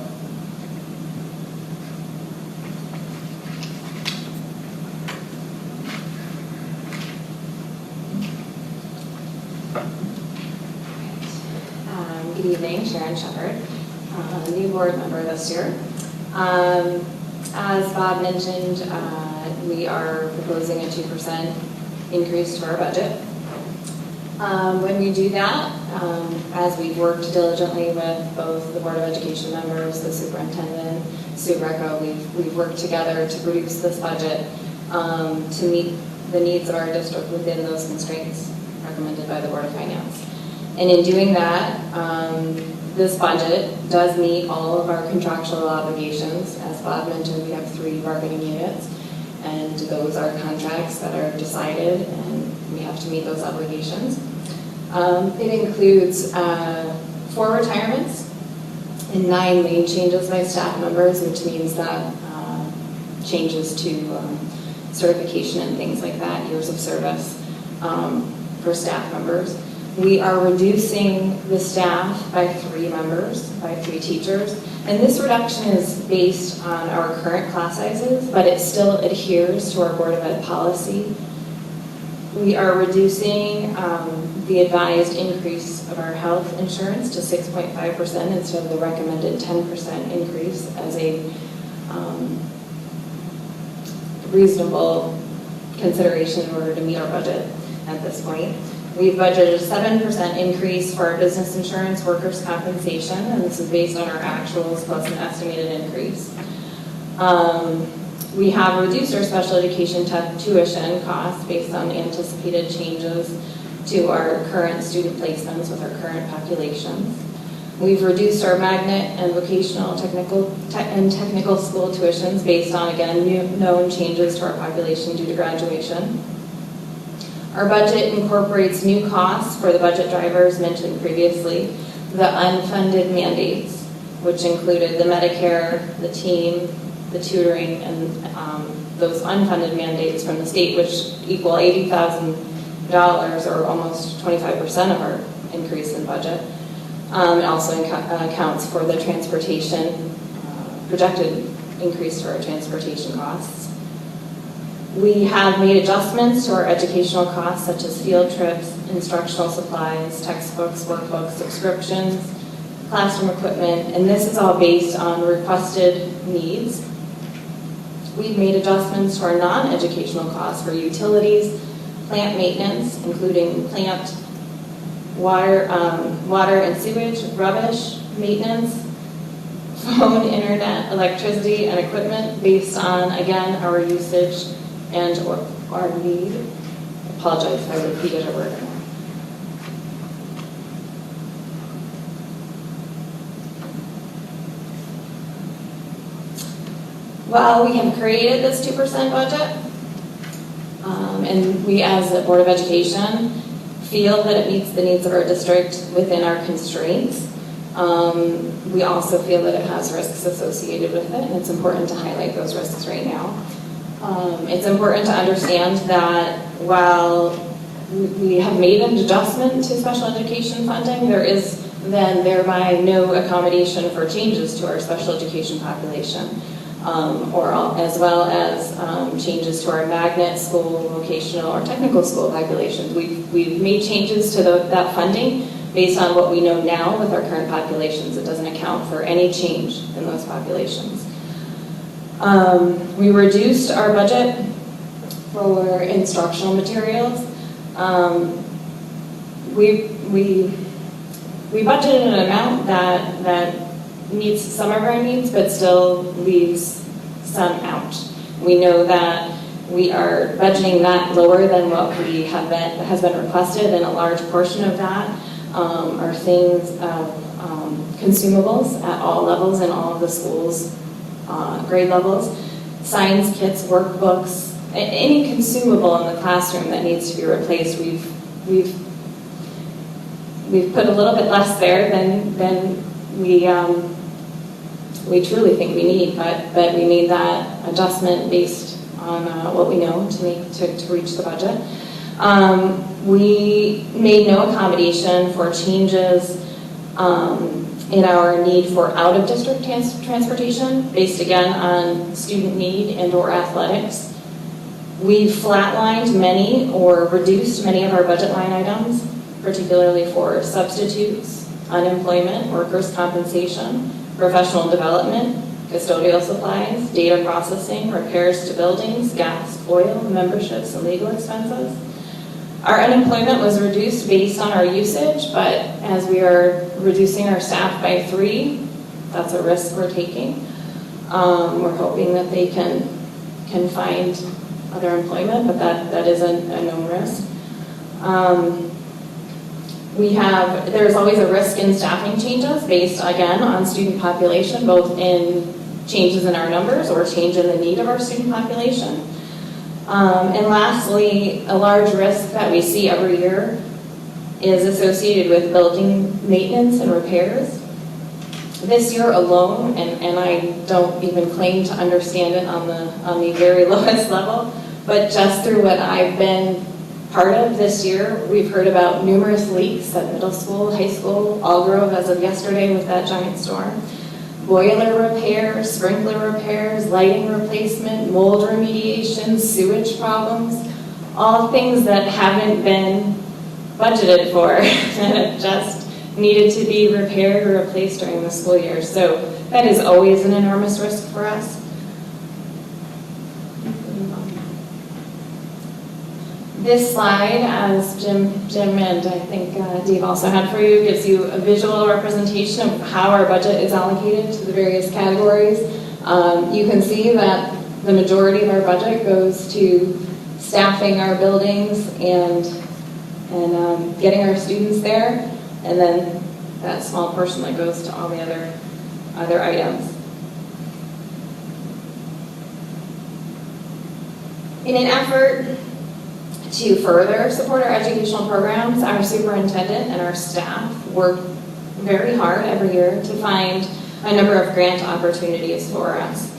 Good evening, Sharon Shepherd, new board member this year. As Bob mentioned, we are proposing a 2% increase to our budget. When we do that, as we've worked diligently with both the Board of Education members, the superintendent, Sue Greco, we've worked together to produce this budget to meet the needs of our district within those constraints recommended by the Board of Finance. And in doing that, this budget does meet all of our contractual obligations. As Bob mentioned, we have 3 bargaining units, and those are contracts that are decided, and we have to meet those obligations. It includes 4 retirements and 9 lane changes by staff members, which means that changes to certification and things like that, years of service for staff members. We are reducing the staff by 3 members, by 3 teachers, and this reduction is based on our current class sizes, but it still adheres to our Board of Ed policy. We are reducing the advised increase of our health insurance to 6.5% instead of the recommended 10% increase as a reasonable consideration in order to meet our budget at this point. We've budgeted a 7% increase for our business insurance, workers' compensation, and this is based on our actuals plus an estimated increase. We have reduced our special education tuition costs based on anticipated changes to our current student placements with our current populations. We've reduced our magnet and vocational technical school tuitions based on, again, known changes to our population due to graduation. Our budget incorporates new costs for the budget drivers mentioned previously, the unfunded mandates, which included the Medicare, the team, the tutoring, and those unfunded mandates from the state, which equal $80,000, or almost 25% of our increase in budget. It also accounts for the transportation projected increase to our transportation costs. We have made adjustments to our educational costs, such as field trips, instructional supplies, textbooks, workbooks, subscriptions, classroom equipment, and this is all based on requested needs. We've made adjustments to our non-educational costs for utilities, plant maintenance, including plant water and sewage, rubbish maintenance, phone, internet, electricity, and equipment based on, again, our usage and or our need. I apologize if I repeated a word or more. Well, we have created this 2% budget, and we as the Board of Education feel that it meets the needs of our district within our constraints. We also feel that it has risks associated with it, and it's important to highlight those risks right now. It's important to understand that while we have made an adjustment to special education funding, there is then thereby no accommodation for changes to our special education population, as well as changes to our magnet school, vocational, or technical school populations. We've made changes to that funding based on what we know now with our current populations. It doesn't account for any change in those populations. We reduced our budget for instructional materials. We budgeted an amount that meets some of our needs, but still leaves some out. We know that we are budgeting that lower than what we has been requested, and a large portion of that are things of consumables at all levels in all of the schools, grade levels, science kits, workbooks, any consumable in the classroom that needs to be replaced. We've put a little bit less there than we truly think we need, but we made that adjustment based on what we know to reach the budget. We made no accommodation for changes in our need for out-of-district transportation, based again on student need and or athletics. We've flatlined many or reduced many of our budget line items, particularly for substitutes, unemployment, workers' compensation, professional development, custodial supplies, data processing, repairs to buildings, gas, oil, memberships, and legal expenses. Our unemployment was reduced based on our usage, but as we are reducing our staff by 3, that's a risk we're taking. We're hoping that they can find other employment, but that is a known risk. There's always a risk in staffing changes based, again, on student population, both in changes in our numbers or change in the need of our student population. And lastly, a large risk that we see every year is associated with building maintenance and repairs. This year alone, and I don't even claim to understand it on the very lowest level, but just through what I've been part of this year, we've heard about numerous leaks at middle school, high school, Allgrove as of yesterday with that giant storm. Boiler repairs, sprinkler repairs, lighting replacement, mold remediation, sewage problems, all things that haven't been budgeted for and just needed to be repaired or replaced during the school year. So that is always an enormous risk for us. This slide, as Jim and I think Dave also had for you, gives you a visual representation of how our budget is allocated to the various categories. You can see that the majority of our budget goes to staffing our buildings and getting our students there, and then that small portion that goes to all the other items. In an effort to further support our educational programs, our superintendent and our staff work very hard every year to find a number of grant opportunities for us.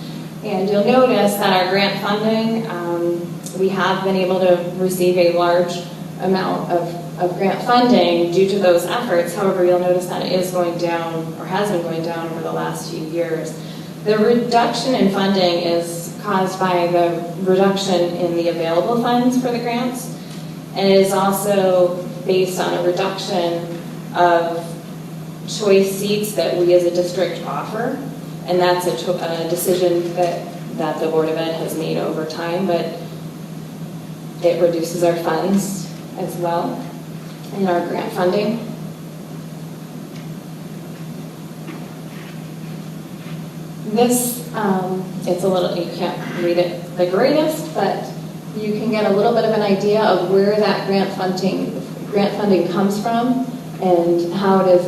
And you'll notice that our grant funding, we have been able to receive a large amount of grant funding due to those efforts. However, you'll notice that it is going down, or has been going down over the last few years. The reduction in funding is caused by the reduction in the available funds for the grants, and it is also based on a reduction of choice seats that we as a district offer, and that's a decision that the Board of Ed has made over time, but it reduces our funds as well in our grant funding. This, it's a little, you can't read it the greatest, but you can get a little bit of an idea of where that grant funding comes from and how it is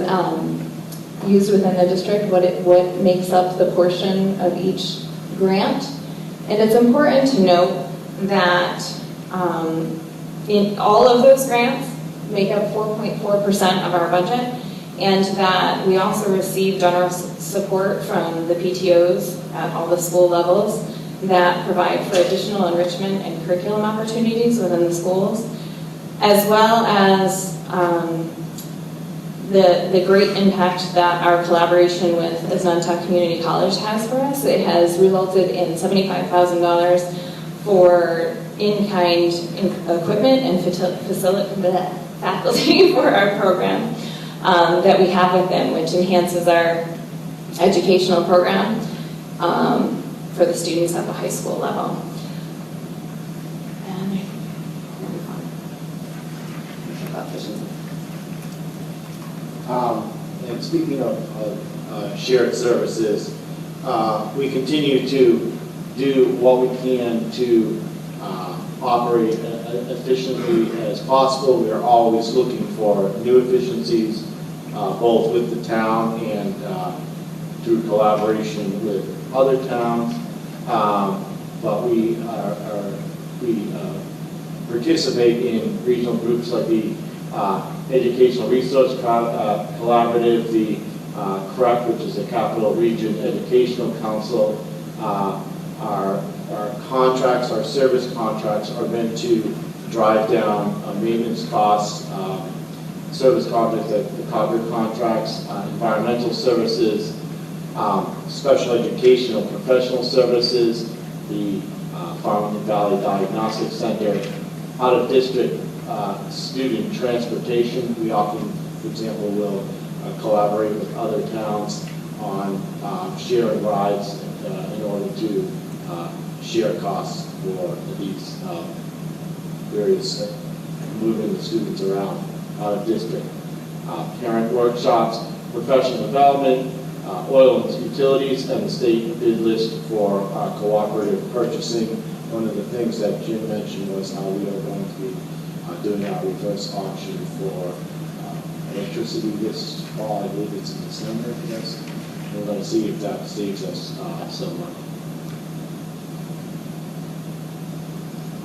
used within the district, what makes up the portion of each grant. And it's important to note that in all of those grants make up 4.4% of our budget, and that we also receive generous support from the PTOs at all the school levels that provide for additional enrichment and curriculum opportunities within the schools, as well as the great impact that our collaboration with Asnuntuck Community College has for us. It has resulted in $75,000 for in-kind equipment and faculty for our program that we have with them, which enhances our educational program for the students at the high school level. And And speaking of shared services, we continue to do what we can to operate efficiently as possible. We are always looking for new efficiencies, both with the town and through collaboration with other towns. But we participate in regional groups like the Educational Resource Collaborative, the CREC, which is the Capital Region Educational Council. Our contracts, our service contracts are meant to drive down maintenance costs, service contracts, the covered contracts, environmental services, special educational professional services, the Farmington Valley Diagnostic Center, out-of-district student transportation. We often, for example, will collaborate with other towns on sharing rides in order to share costs for these various moving the students around out of district. Parent workshops, professional development, oil and utilities, and the state bid list for cooperative purchasing. One of the things that Jim mentioned was how we are going to be doing our reverse auction for electricity this fall. I believe it's in December, yes. We're going to see if that saves us some money.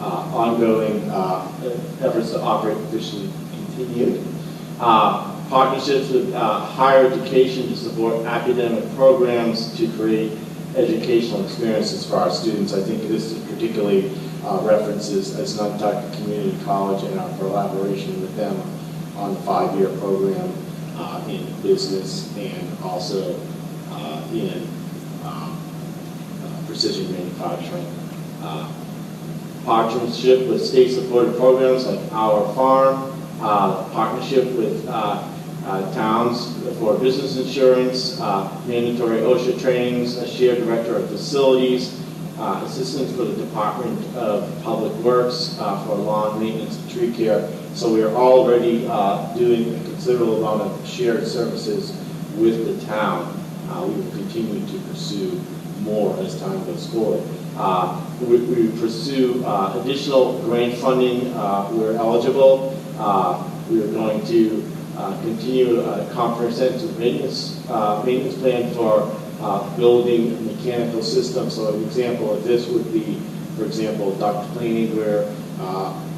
Ongoing efforts to operate efficiently continue. Partnerships with higher education to support academic programs to create educational experiences for our students. I think this particularly references Asnuntuck Community College and our collaboration with them on the 5-year program in business and also in precision manufacturing. Partnership with state-supported programs like Our Farm, partnership with towns for business insurance, mandatory OSHA trainings, a shared director of facilities, assistance for the Department of Public Works for lawn maintenance and tree care. So we are already doing a considerable amount of shared services with the town. We will continue to pursue more as time goes forward. We pursue additional grant funding where eligible. We are going to continue a comprehensive maintenance plan for building mechanical systems. So an example of this would be, for example, duct cleaning, where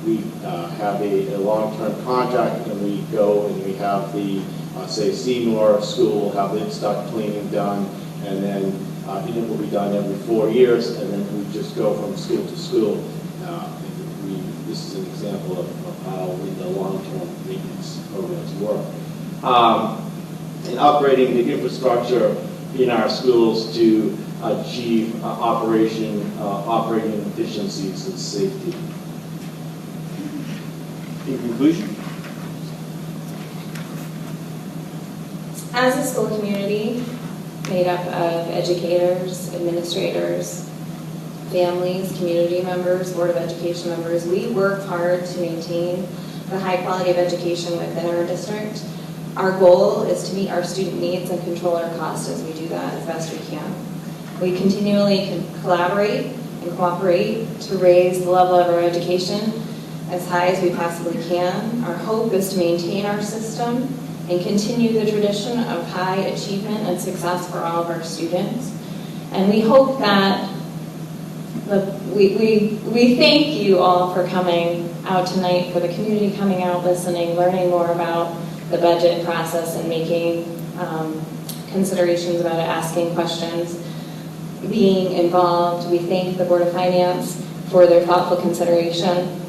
we have a long-term contract and we go and we have the, say, Seymour School will have its duct cleaning done, and then it will be done every 4 years, and then we just go from school to school. This is an example of how the long-term maintenance programs work. And upgrading the infrastructure in our schools to achieve operating efficiencies and safety. In conclusion, As a school community made up of educators, administrators, families, community members, Board of Education members, we work hard to maintain the high quality of education within our district. Our goal is to meet our student needs and control our costs as we do that as best we can. We continually collaborate and cooperate to raise the level of our education as high as we possibly can. Our hope is to maintain our system and continue the tradition of high achievement and success for all of our students. And we hope that we thank you all for coming out tonight, for the community coming out, listening, learning more about the budget process and making considerations about it, asking questions, being involved. We thank the Board of Finance for their thoughtful consideration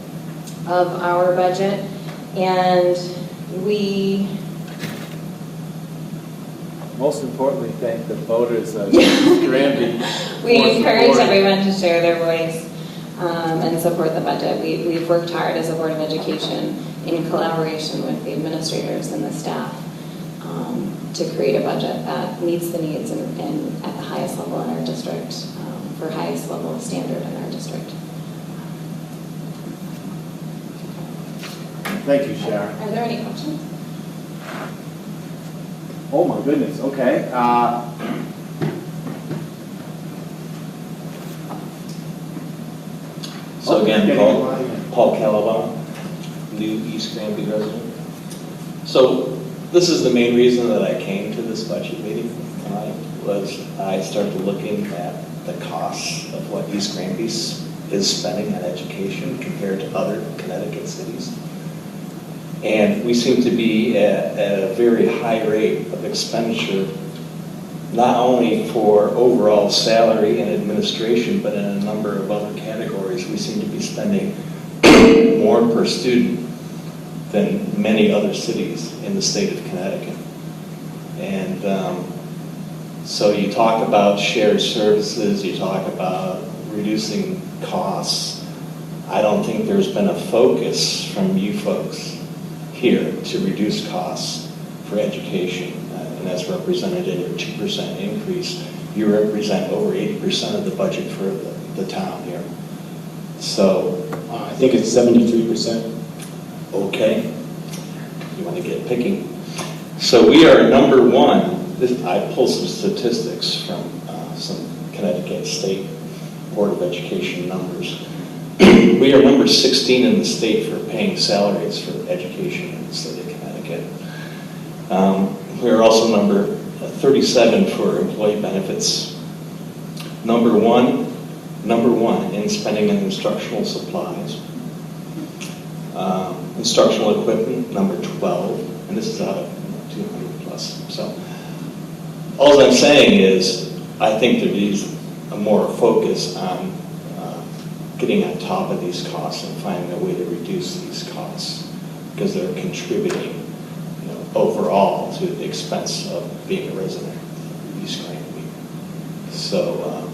of our budget. And we most importantly, thank the voters of Granby. We encourage everyone to share their voice and support the budget. We've worked hard as a Board of Education in collaboration with the administrators and the staff to create a budget that meets the needs and at the highest level in our district, for highest level of standard in our district. Thank you, Sharon. Are there any questions? Oh my goodness, okay. So again, Paul Calaban, new East Granby resident. So this is the main reason that I came to this budget meeting tonight, was I started looking at the costs of what East Granby is spending on education compared to other Connecticut cities. And we seem to be at a very high rate of expenditure, not only for overall salary and administration, but in a number of other categories. We seem to be spending more per student than many other cities in the state of Connecticut. And so you talk about shared services, you talk about reducing costs. I don't think there's been a focus from you folks here to reduce costs for education, and that's represented in your 2% increase. You represent over 80% of the budget for the town here. So I think it's 73%. okay, you want to get picky. So we are number one. I pulled some statistics from some Connecticut State Board of Education numbers. We are number 16 in the state for paying salaries for education in the state of Connecticut. We are also number 37 for employee benefits. Number one in spending on instructional supplies. Instructional equipment, number 12, and this is out of 200 plus. So all I'm saying is I think there needs a more focus on getting on top of these costs and finding a way to reduce these costs, because they're contributing, overall to the expense of being a resident of East Granby. So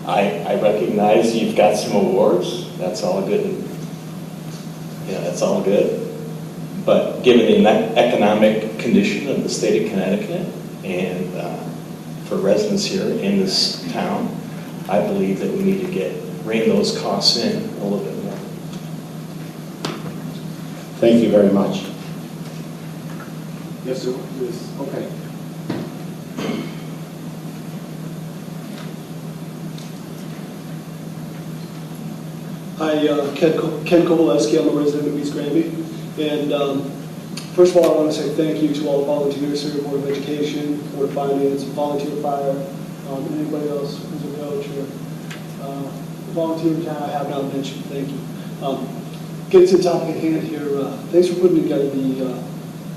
I recognize you've got some awards. That's all good. That's all good. But given the economic condition of the state of Connecticut and for residents here in this town, I believe that we need to rein those costs in a little bit more. Thank you very much. Yes, sir. Yes. Okay. Hi, Ken Kowaleski. I'm a resident of East Granby. And first of all, I want to say thank you to all the volunteers here at Board of Education, Board of Finance, Volunteer Fire, and anybody else who's a coach or volunteer town I have not mentioned. Thank you. Getting to the topic at hand here, thanks for putting together the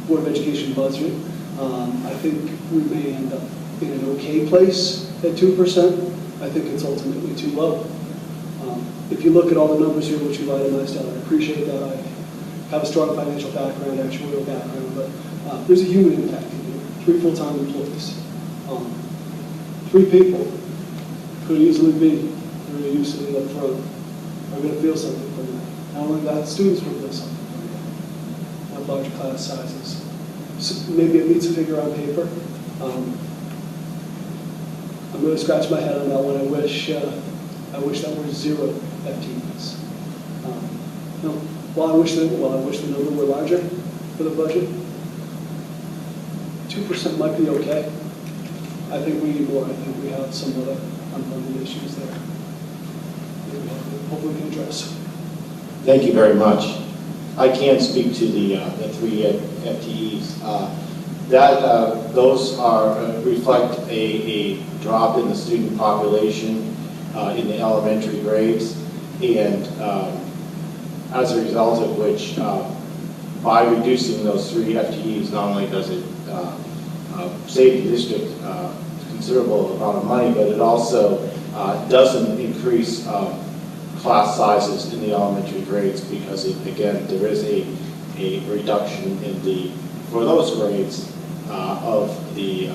Board of Education budget. I think we may end up in an okay place at 2%. I think it's ultimately too low. If you look at all the numbers here, which you've itemized out, I appreciate that. I have a strong financial background, actuarial background, but there's a human impact here. 3 full-time employees. 3 people could easily be, who are used to it up front, are going to feel something from that. Not only that, students will feel something from that. Have larger class sizes. So maybe it meets a figure on paper. I'm going to scratch my head on that one. I wish that were 0 FTEs. No, while I wish the number were larger for the budget, 2% might be okay. I think we need more. I think we have some other unfunded issues there that we hopefully can address. Thank you very much. I can't speak to the 3 FTEs. Those reflect a drop in the student population in the elementary grades, and as a result of which, by reducing those 3 FTEs, not only does it save the district a considerable amount of money, but it also doesn't increase class sizes in the elementary grades, because again, there is a reduction in for those grades of the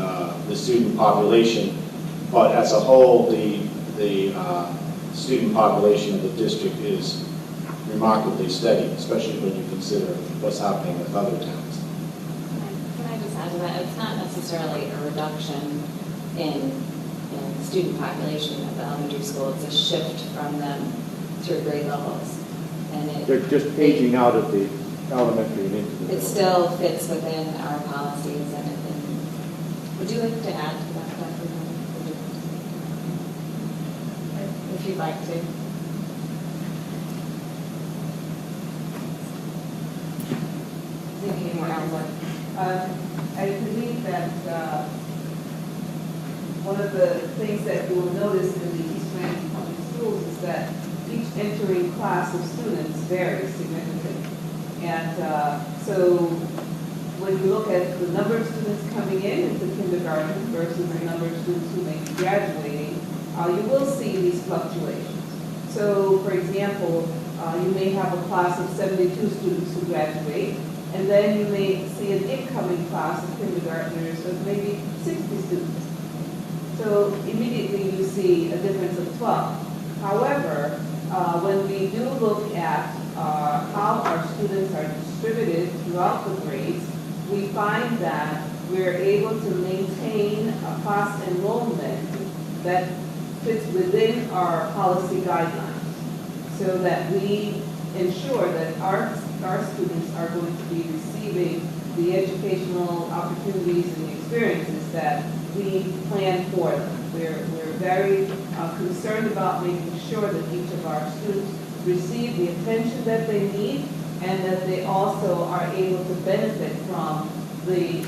student population, but as a whole, the student population of the district is remarkably steady, especially when you consider what's happening with other towns. Can I just add to that? It's not necessarily a reduction in student population at the elementary school. It's a shift from them through grade levels. And They're just aging out of the elementary and into the it still fits within our policies. And would you like to add to that, Dr. Miller? If you'd like to. Thinking more outlook. I believe that one of the things that you will notice in the East Granby Public Schools is that each entering class of students varies significantly. And so when you look at the number of students coming in into kindergarten versus the number of students who may be graduating, you will see these fluctuations. So, for example, you may have a class of 72 students who graduate, and then you may see an incoming class of kindergartners of maybe 60 students. So immediately you see a difference of 12. However, when we do look at how our students are distributed throughout the grades, we find that we're able to maintain a class enrollment that fits within our policy guidelines, so that we ensure that our students are going to be receiving the educational opportunities and the experiences that we plan for them. We're very concerned about making sure that each of our students receive the attention that they need, and that they also are able to benefit from the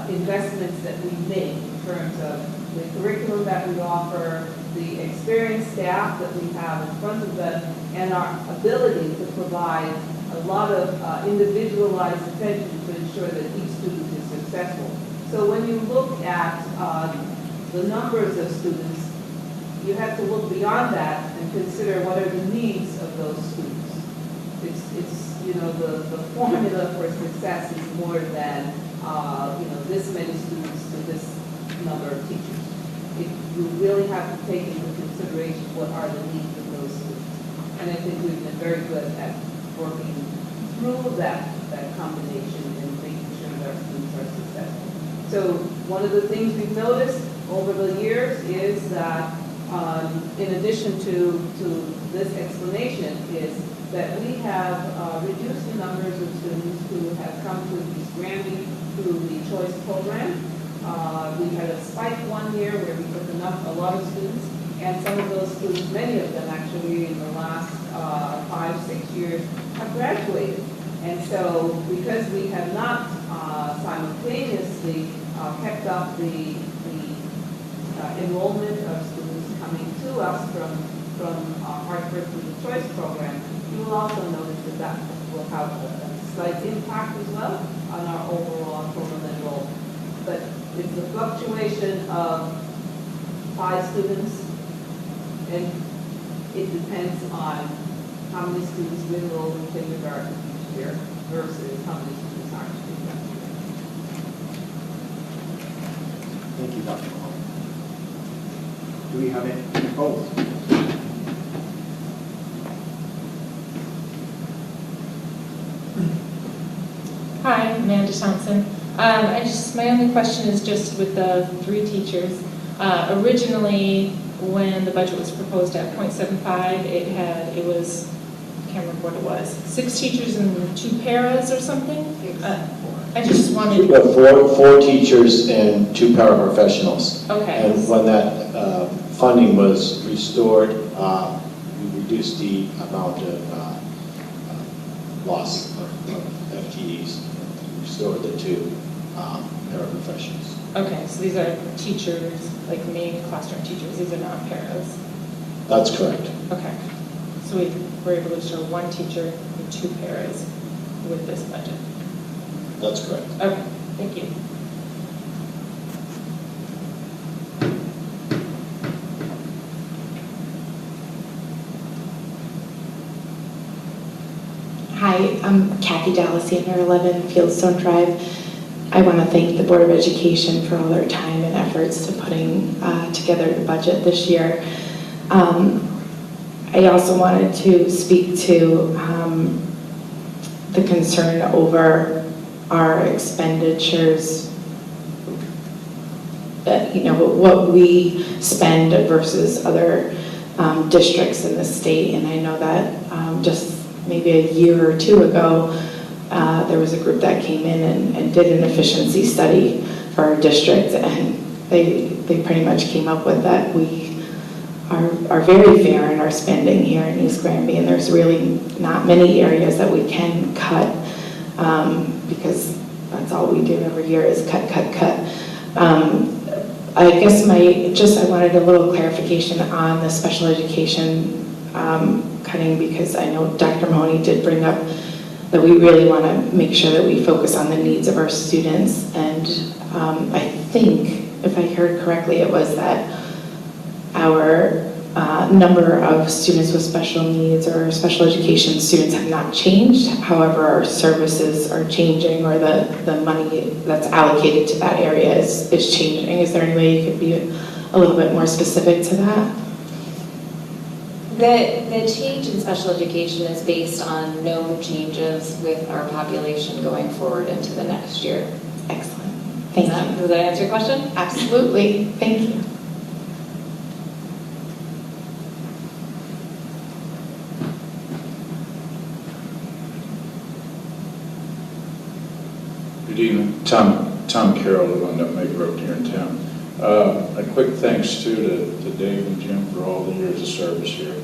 investments that we make in terms of the curriculum that we offer, the experienced staff that we have in front of them, and our ability to provide a lot of individualized attention to ensure that each student is successful. So when you look at the numbers of students, you have to look beyond that and consider what are the needs of those students. It's the formula for success is more than this many students to this number of teachers. You really have to take into consideration what are the needs of those students. And I think we've been very good at working through that combination and making sure that our students are successful. So one of the things we've noticed over the years is that in addition to this explanation is that we have reduced the numbers of students who have come to East Granby through the choice program. We had a spike one year where we took a lot of students, and some of those students, many of them actually in the last 5-6 years, have graduated. And so because we have not simultaneously kept up the enrollment of students coming to us from Hartford through the choice program, you will also notice that will have a slight impact as well on our overall total enrollment. But it's the fluctuation of 5 students, and it depends on how many students we enroll in kindergarten each year versus how many students aren't in kindergarten. Thank you, Dr. Hall. Do we have any opposed? Hi, Amanda Thompson. My only question is just with the 3 teachers. Originally, when the budget was proposed at 0.75, it was, I can't remember what it was, 6 teachers and 2 paras or something? I just wanted. We have four teachers and 2 paraprofessionals. Okay. And when that funding was restored, we reduced the amount of loss of FTEs. Restored the 2 paraprofessionals. Okay, so these are teachers, like main classroom teachers, these are not paras. That's correct. Okay, so we were able to restore 1 teacher and 2 paras with this budget. That's correct. Okay, thank you. Hi, I'm Kathy Dallacian, 11 Fieldstone Drive. I want to thank the Board of Education for all their time and efforts to putting together the budget this year. I also wanted to speak to the concern over our expenditures, what we spend versus other districts in the state. And I know that just maybe a year or 2 ago, there was a group that came in and did an efficiency study for our district, and they pretty much came up with that we are very fair in our spending here in East Granby, and there's really not many areas that we can cut, because that's all we do every year is cut. I guess I wanted a little clarification on the special education cutting, because I know Dr. Mahoney did bring up that we really want to make sure that we focus on the needs of our students. And I think, if I heard correctly, it was that our number of students with special needs or special education students have not changed. However, our services are changing, or the money that's allocated to that area is changing. Is there any way you could be a little bit more specific to that? The change in special education is based on no changes with our population going forward into the next year. Excellent. Thank you. Does that answer your question? Absolutely. Thank you. Good evening. Tom Carroll, live on Nutmeg Road here in town. A quick thanks to Dave and Jim for all the years of service here.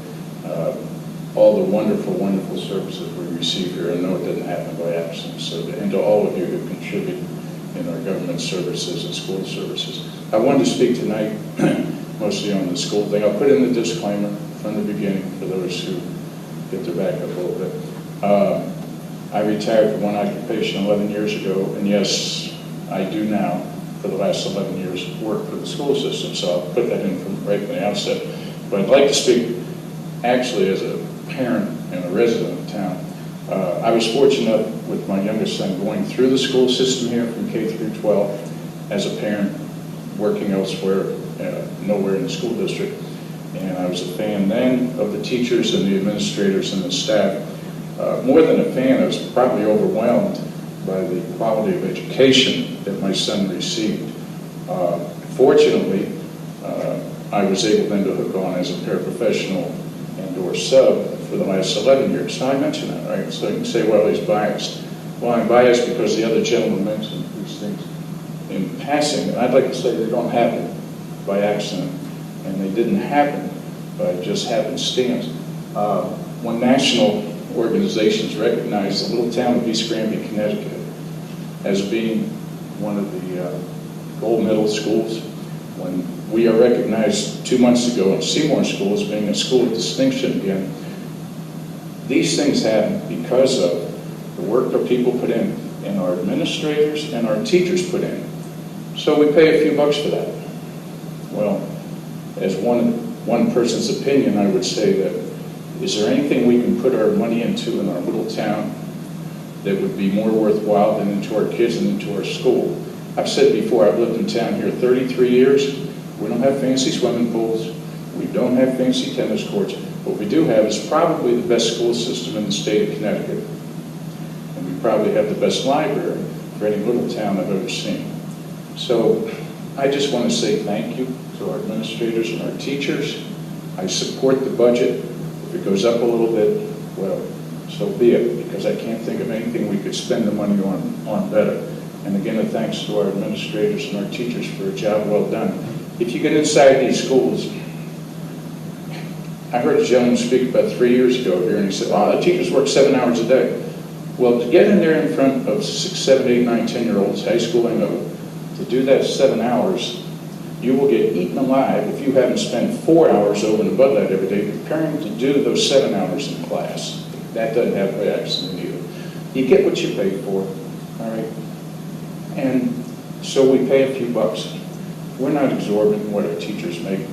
All the wonderful services we receive here. I know it didn't happen by accident. And to all of you who contribute in our government services and school services. I wanted to speak tonight mostly on the school thing. I'll put in the disclaimer from the beginning for those who get their back up a little bit. I retired from one occupation 11 years ago, and yes, I do now, for the last 11 years, work for the school system, so I'll put that in from right from the outset. But I'd like to speak actually as a parent and a resident of town. I was fortunate with my youngest son going through the school system here from K through 12 as a parent, working elsewhere, nowhere in the school district. And I was a fan then of the teachers and the administrators and the staff. More than a fan, I was probably overwhelmed by the quality of education that my son received. Fortunately, I was able then to hook on as a paraprofessional and or sub for the last 11 years. So I mention that, right? So you can say, well, he's biased. Well, I'm biased because the other gentleman mentioned these things in passing, and I'd like to say they don't happen by accident, and they didn't happen by just happenstance. When national organizations recognize the little town of East Granby, Connecticut, as being one of the gold medal schools, when we are recognized 2 months ago in Seymour School as being a school of distinction again, these things happen because of the work that people put in, and our administrators and our teachers put in. So we pay a few bucks for that. Well, as one person's opinion, I would say that, is there anything we can put our money into in our little town that would be more worthwhile than into our kids and into our school? I've said before, I've lived in town here 33 years, We don't have fancy swimming pools. We don't have fancy tennis courts. What we do have is probably the best school system in the state of Connecticut. And we probably have the best library for any little town I've ever seen. So I just want to say thank you to our administrators and our teachers. I support the budget. If it goes up a little bit, well, so be it, because I can't think of anything we could spend the money on better. And again, a thanks to our administrators and our teachers for a job well done. If you get inside these schools, I heard a gentleman speak about 3 years ago here, and he said, the teachers work 7 hours a day. Well, to get in there in front of 6, 7, 8, 9, 10-year-olds, high school and middle, to do that 7 hours, you will get eaten alive if you haven't spent 4 hours over and above that every day preparing to do those 7 hours in class. That doesn't have by accident either. You get what you pay for, all right? And so we pay a few bucks. We're not exorbitant in what our teachers make,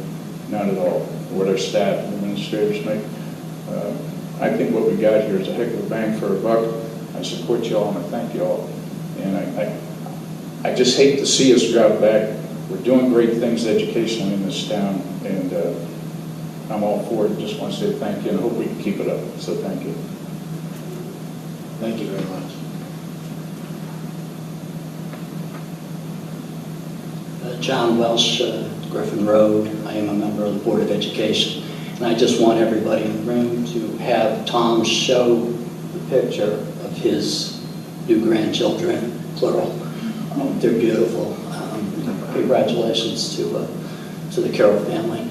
not at all, what our staff and administrators make. I think what we got here is a heck of a bang for a buck. I support you all and I thank you all. And I just hate to see us drop back. We're doing great things educationally in this town, and I'm all for it. Just want to say thank you, and I hope we can keep it up. So thank you. Thank you very much. John Welsh, Griffin Road. I am a member of the Board of Education. And I just want everybody in the room to have Tom show the picture of his new grandchildren, plural. They're beautiful. Congratulations to the Carroll family.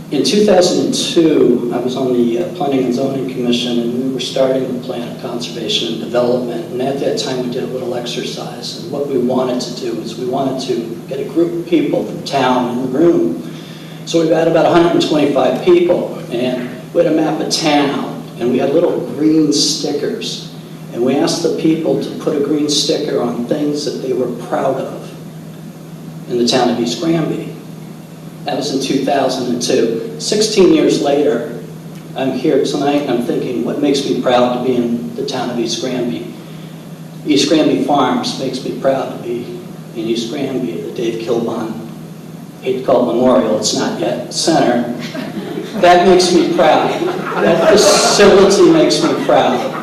In 2002, I was on the Planning and Zoning Commission, and we were starting the plan of conservation and development. And at that time, we did a little exercise. And what we wanted to do is we wanted to get a group of people from town in the room. So we had about 125 people, and we had a map of town, and we had little green stickers. And we asked the people to put a green sticker on things that they were proud of in the town of East Granby. That was in 2002. 16 years later, I'm here tonight and I'm thinking, what makes me proud to be in the town of East Granby? East Granby Farms makes me proud to be in East Granby, the Dave Kilbon, hate to call it Memorial, it's not yet, Center. That makes me proud. That facility makes me proud.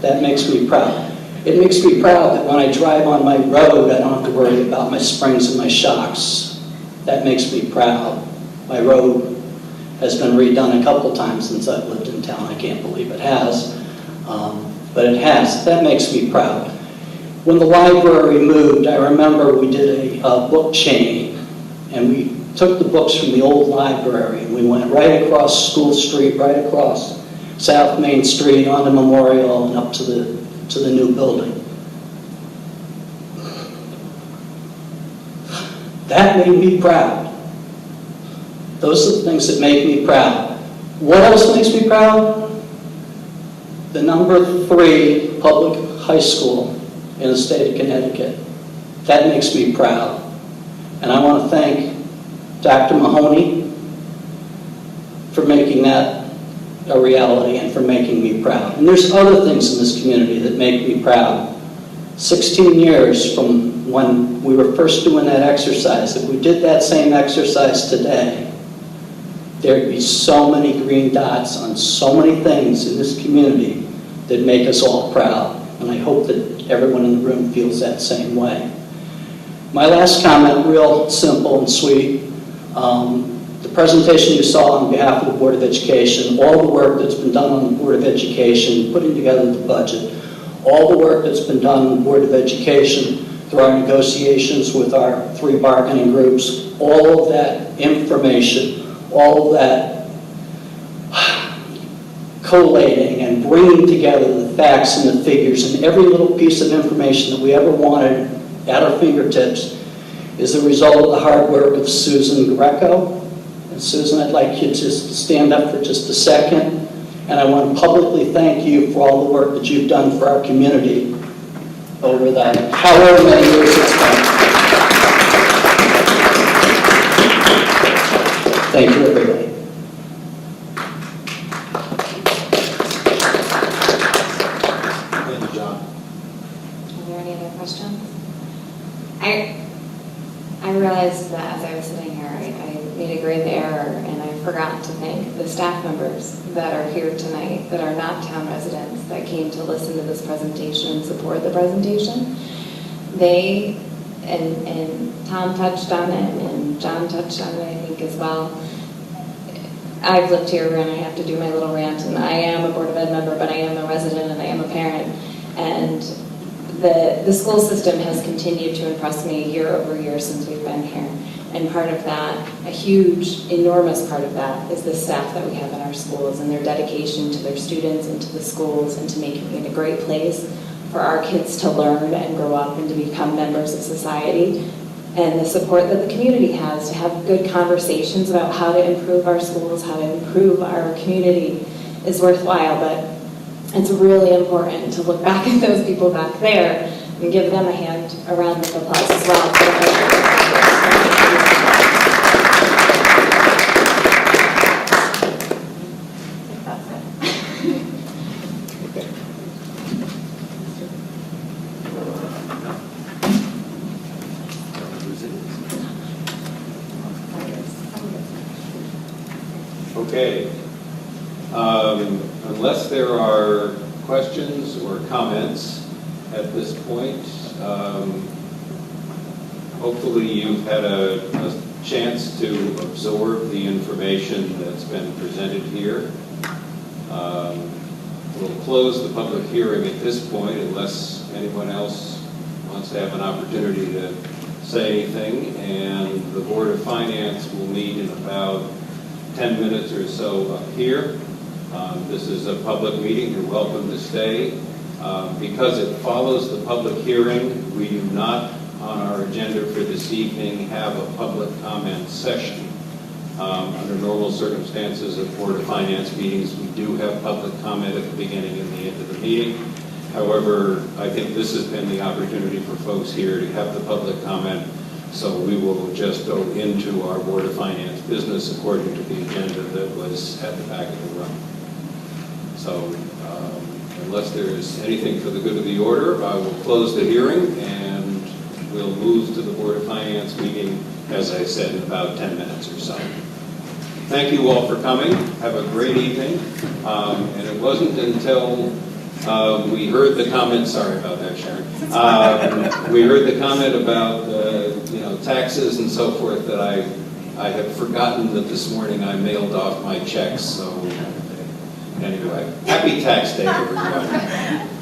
That makes me proud. It makes me proud that when I drive on my road, I don't have to worry about my springs and my shocks. That makes me proud. My road has been redone a couple times since I've lived in town. I can't believe it has, but it has. That makes me proud. When the library moved, I remember we did a book chain, and we took the books from the old library, and we went right across School Street, right across South Main Street, on the Memorial, and up to the new building. That made me proud. Those are the things that make me proud. What else makes me proud? The number 3 public high school in the state of Connecticut. That makes me proud. And I want to thank Dr. Mahoney for making that a reality and for making me proud. And there's other things in this community that make me proud. 16 years from when we were first doing that exercise, if we did that same exercise today, there'd be so many green dots on so many things in this community that make us all proud. And I hope that everyone in the room feels that same way. My last comment, real simple and sweet. The presentation you saw on behalf of the Board of Education, all the work that's been done on the Board of Education, putting together the budget, all the work that's been done on the Board of Education through our negotiations with our 3 bargaining groups, all of that information, all of that collating and bringing together the facts and the figures and every little piece of information that we ever wanted at our fingertips is the result of the hard work of Susan Greco. And Susan, I'd like you just to stand up for just a second. And I want to publicly thank you for all the work that you've done for our community over that however many years it's been. Thank you, everybody. Thank you, John. Are there any other questions? I I realized that as I was sitting here, I made a grave error, and I forgot to thank the staff members that are here tonight, that are not town residents, that came to listen to this presentation and support the presentation. They, and Tom touched on it, and John touched on it, I think, as well. I've lived here, and I have to do my little rant, and I am a Board of Ed member, but I am a resident, and I am a parent, and the school system has continued to impress me year over year since we've been here. And part of that, a huge, enormous part of that, is the staff that we have in our schools and their dedication to their students and to the schools and to making it a great place for our kids to learn and grow up and to become members of society. And the support that the community has to have good conversations about how to improve our schools, how to improve our community is worthwhile. But it's really important to look back at those people back there and give them a hand, a round of applause as well. Okay. Unless there are questions or comments at this point, hopefully you've had a chance to absorb the information that's been presented here. We'll close the public hearing at this point unless anyone else wants to have an opportunity to say anything, and the Board of Finance will meet in about 10 minutes or so up here. This is a public meeting. You're welcome to stay. Because it follows the public hearing, we do not, on our agenda for this evening, have a public comment session. Under normal circumstances of Board of Finance meetings, we do have public comment at the beginning and the end of the meeting. However, I think this has been the opportunity for folks here to have the public comment. So we will just go into our Board of Finance business according to the agenda that was at the back of the room. So unless there's anything for the good of the order, I will close the hearing and we'll move to the Board of Finance meeting, as I said, in about 10 minutes or so. Thank you all for coming. Have a great evening. And it wasn't until we heard the comment, sorry about that, Sharon. We heard the comment about taxes and so forth that I had forgotten that this morning I mailed off my checks. So anyway, happy tax day, everyone.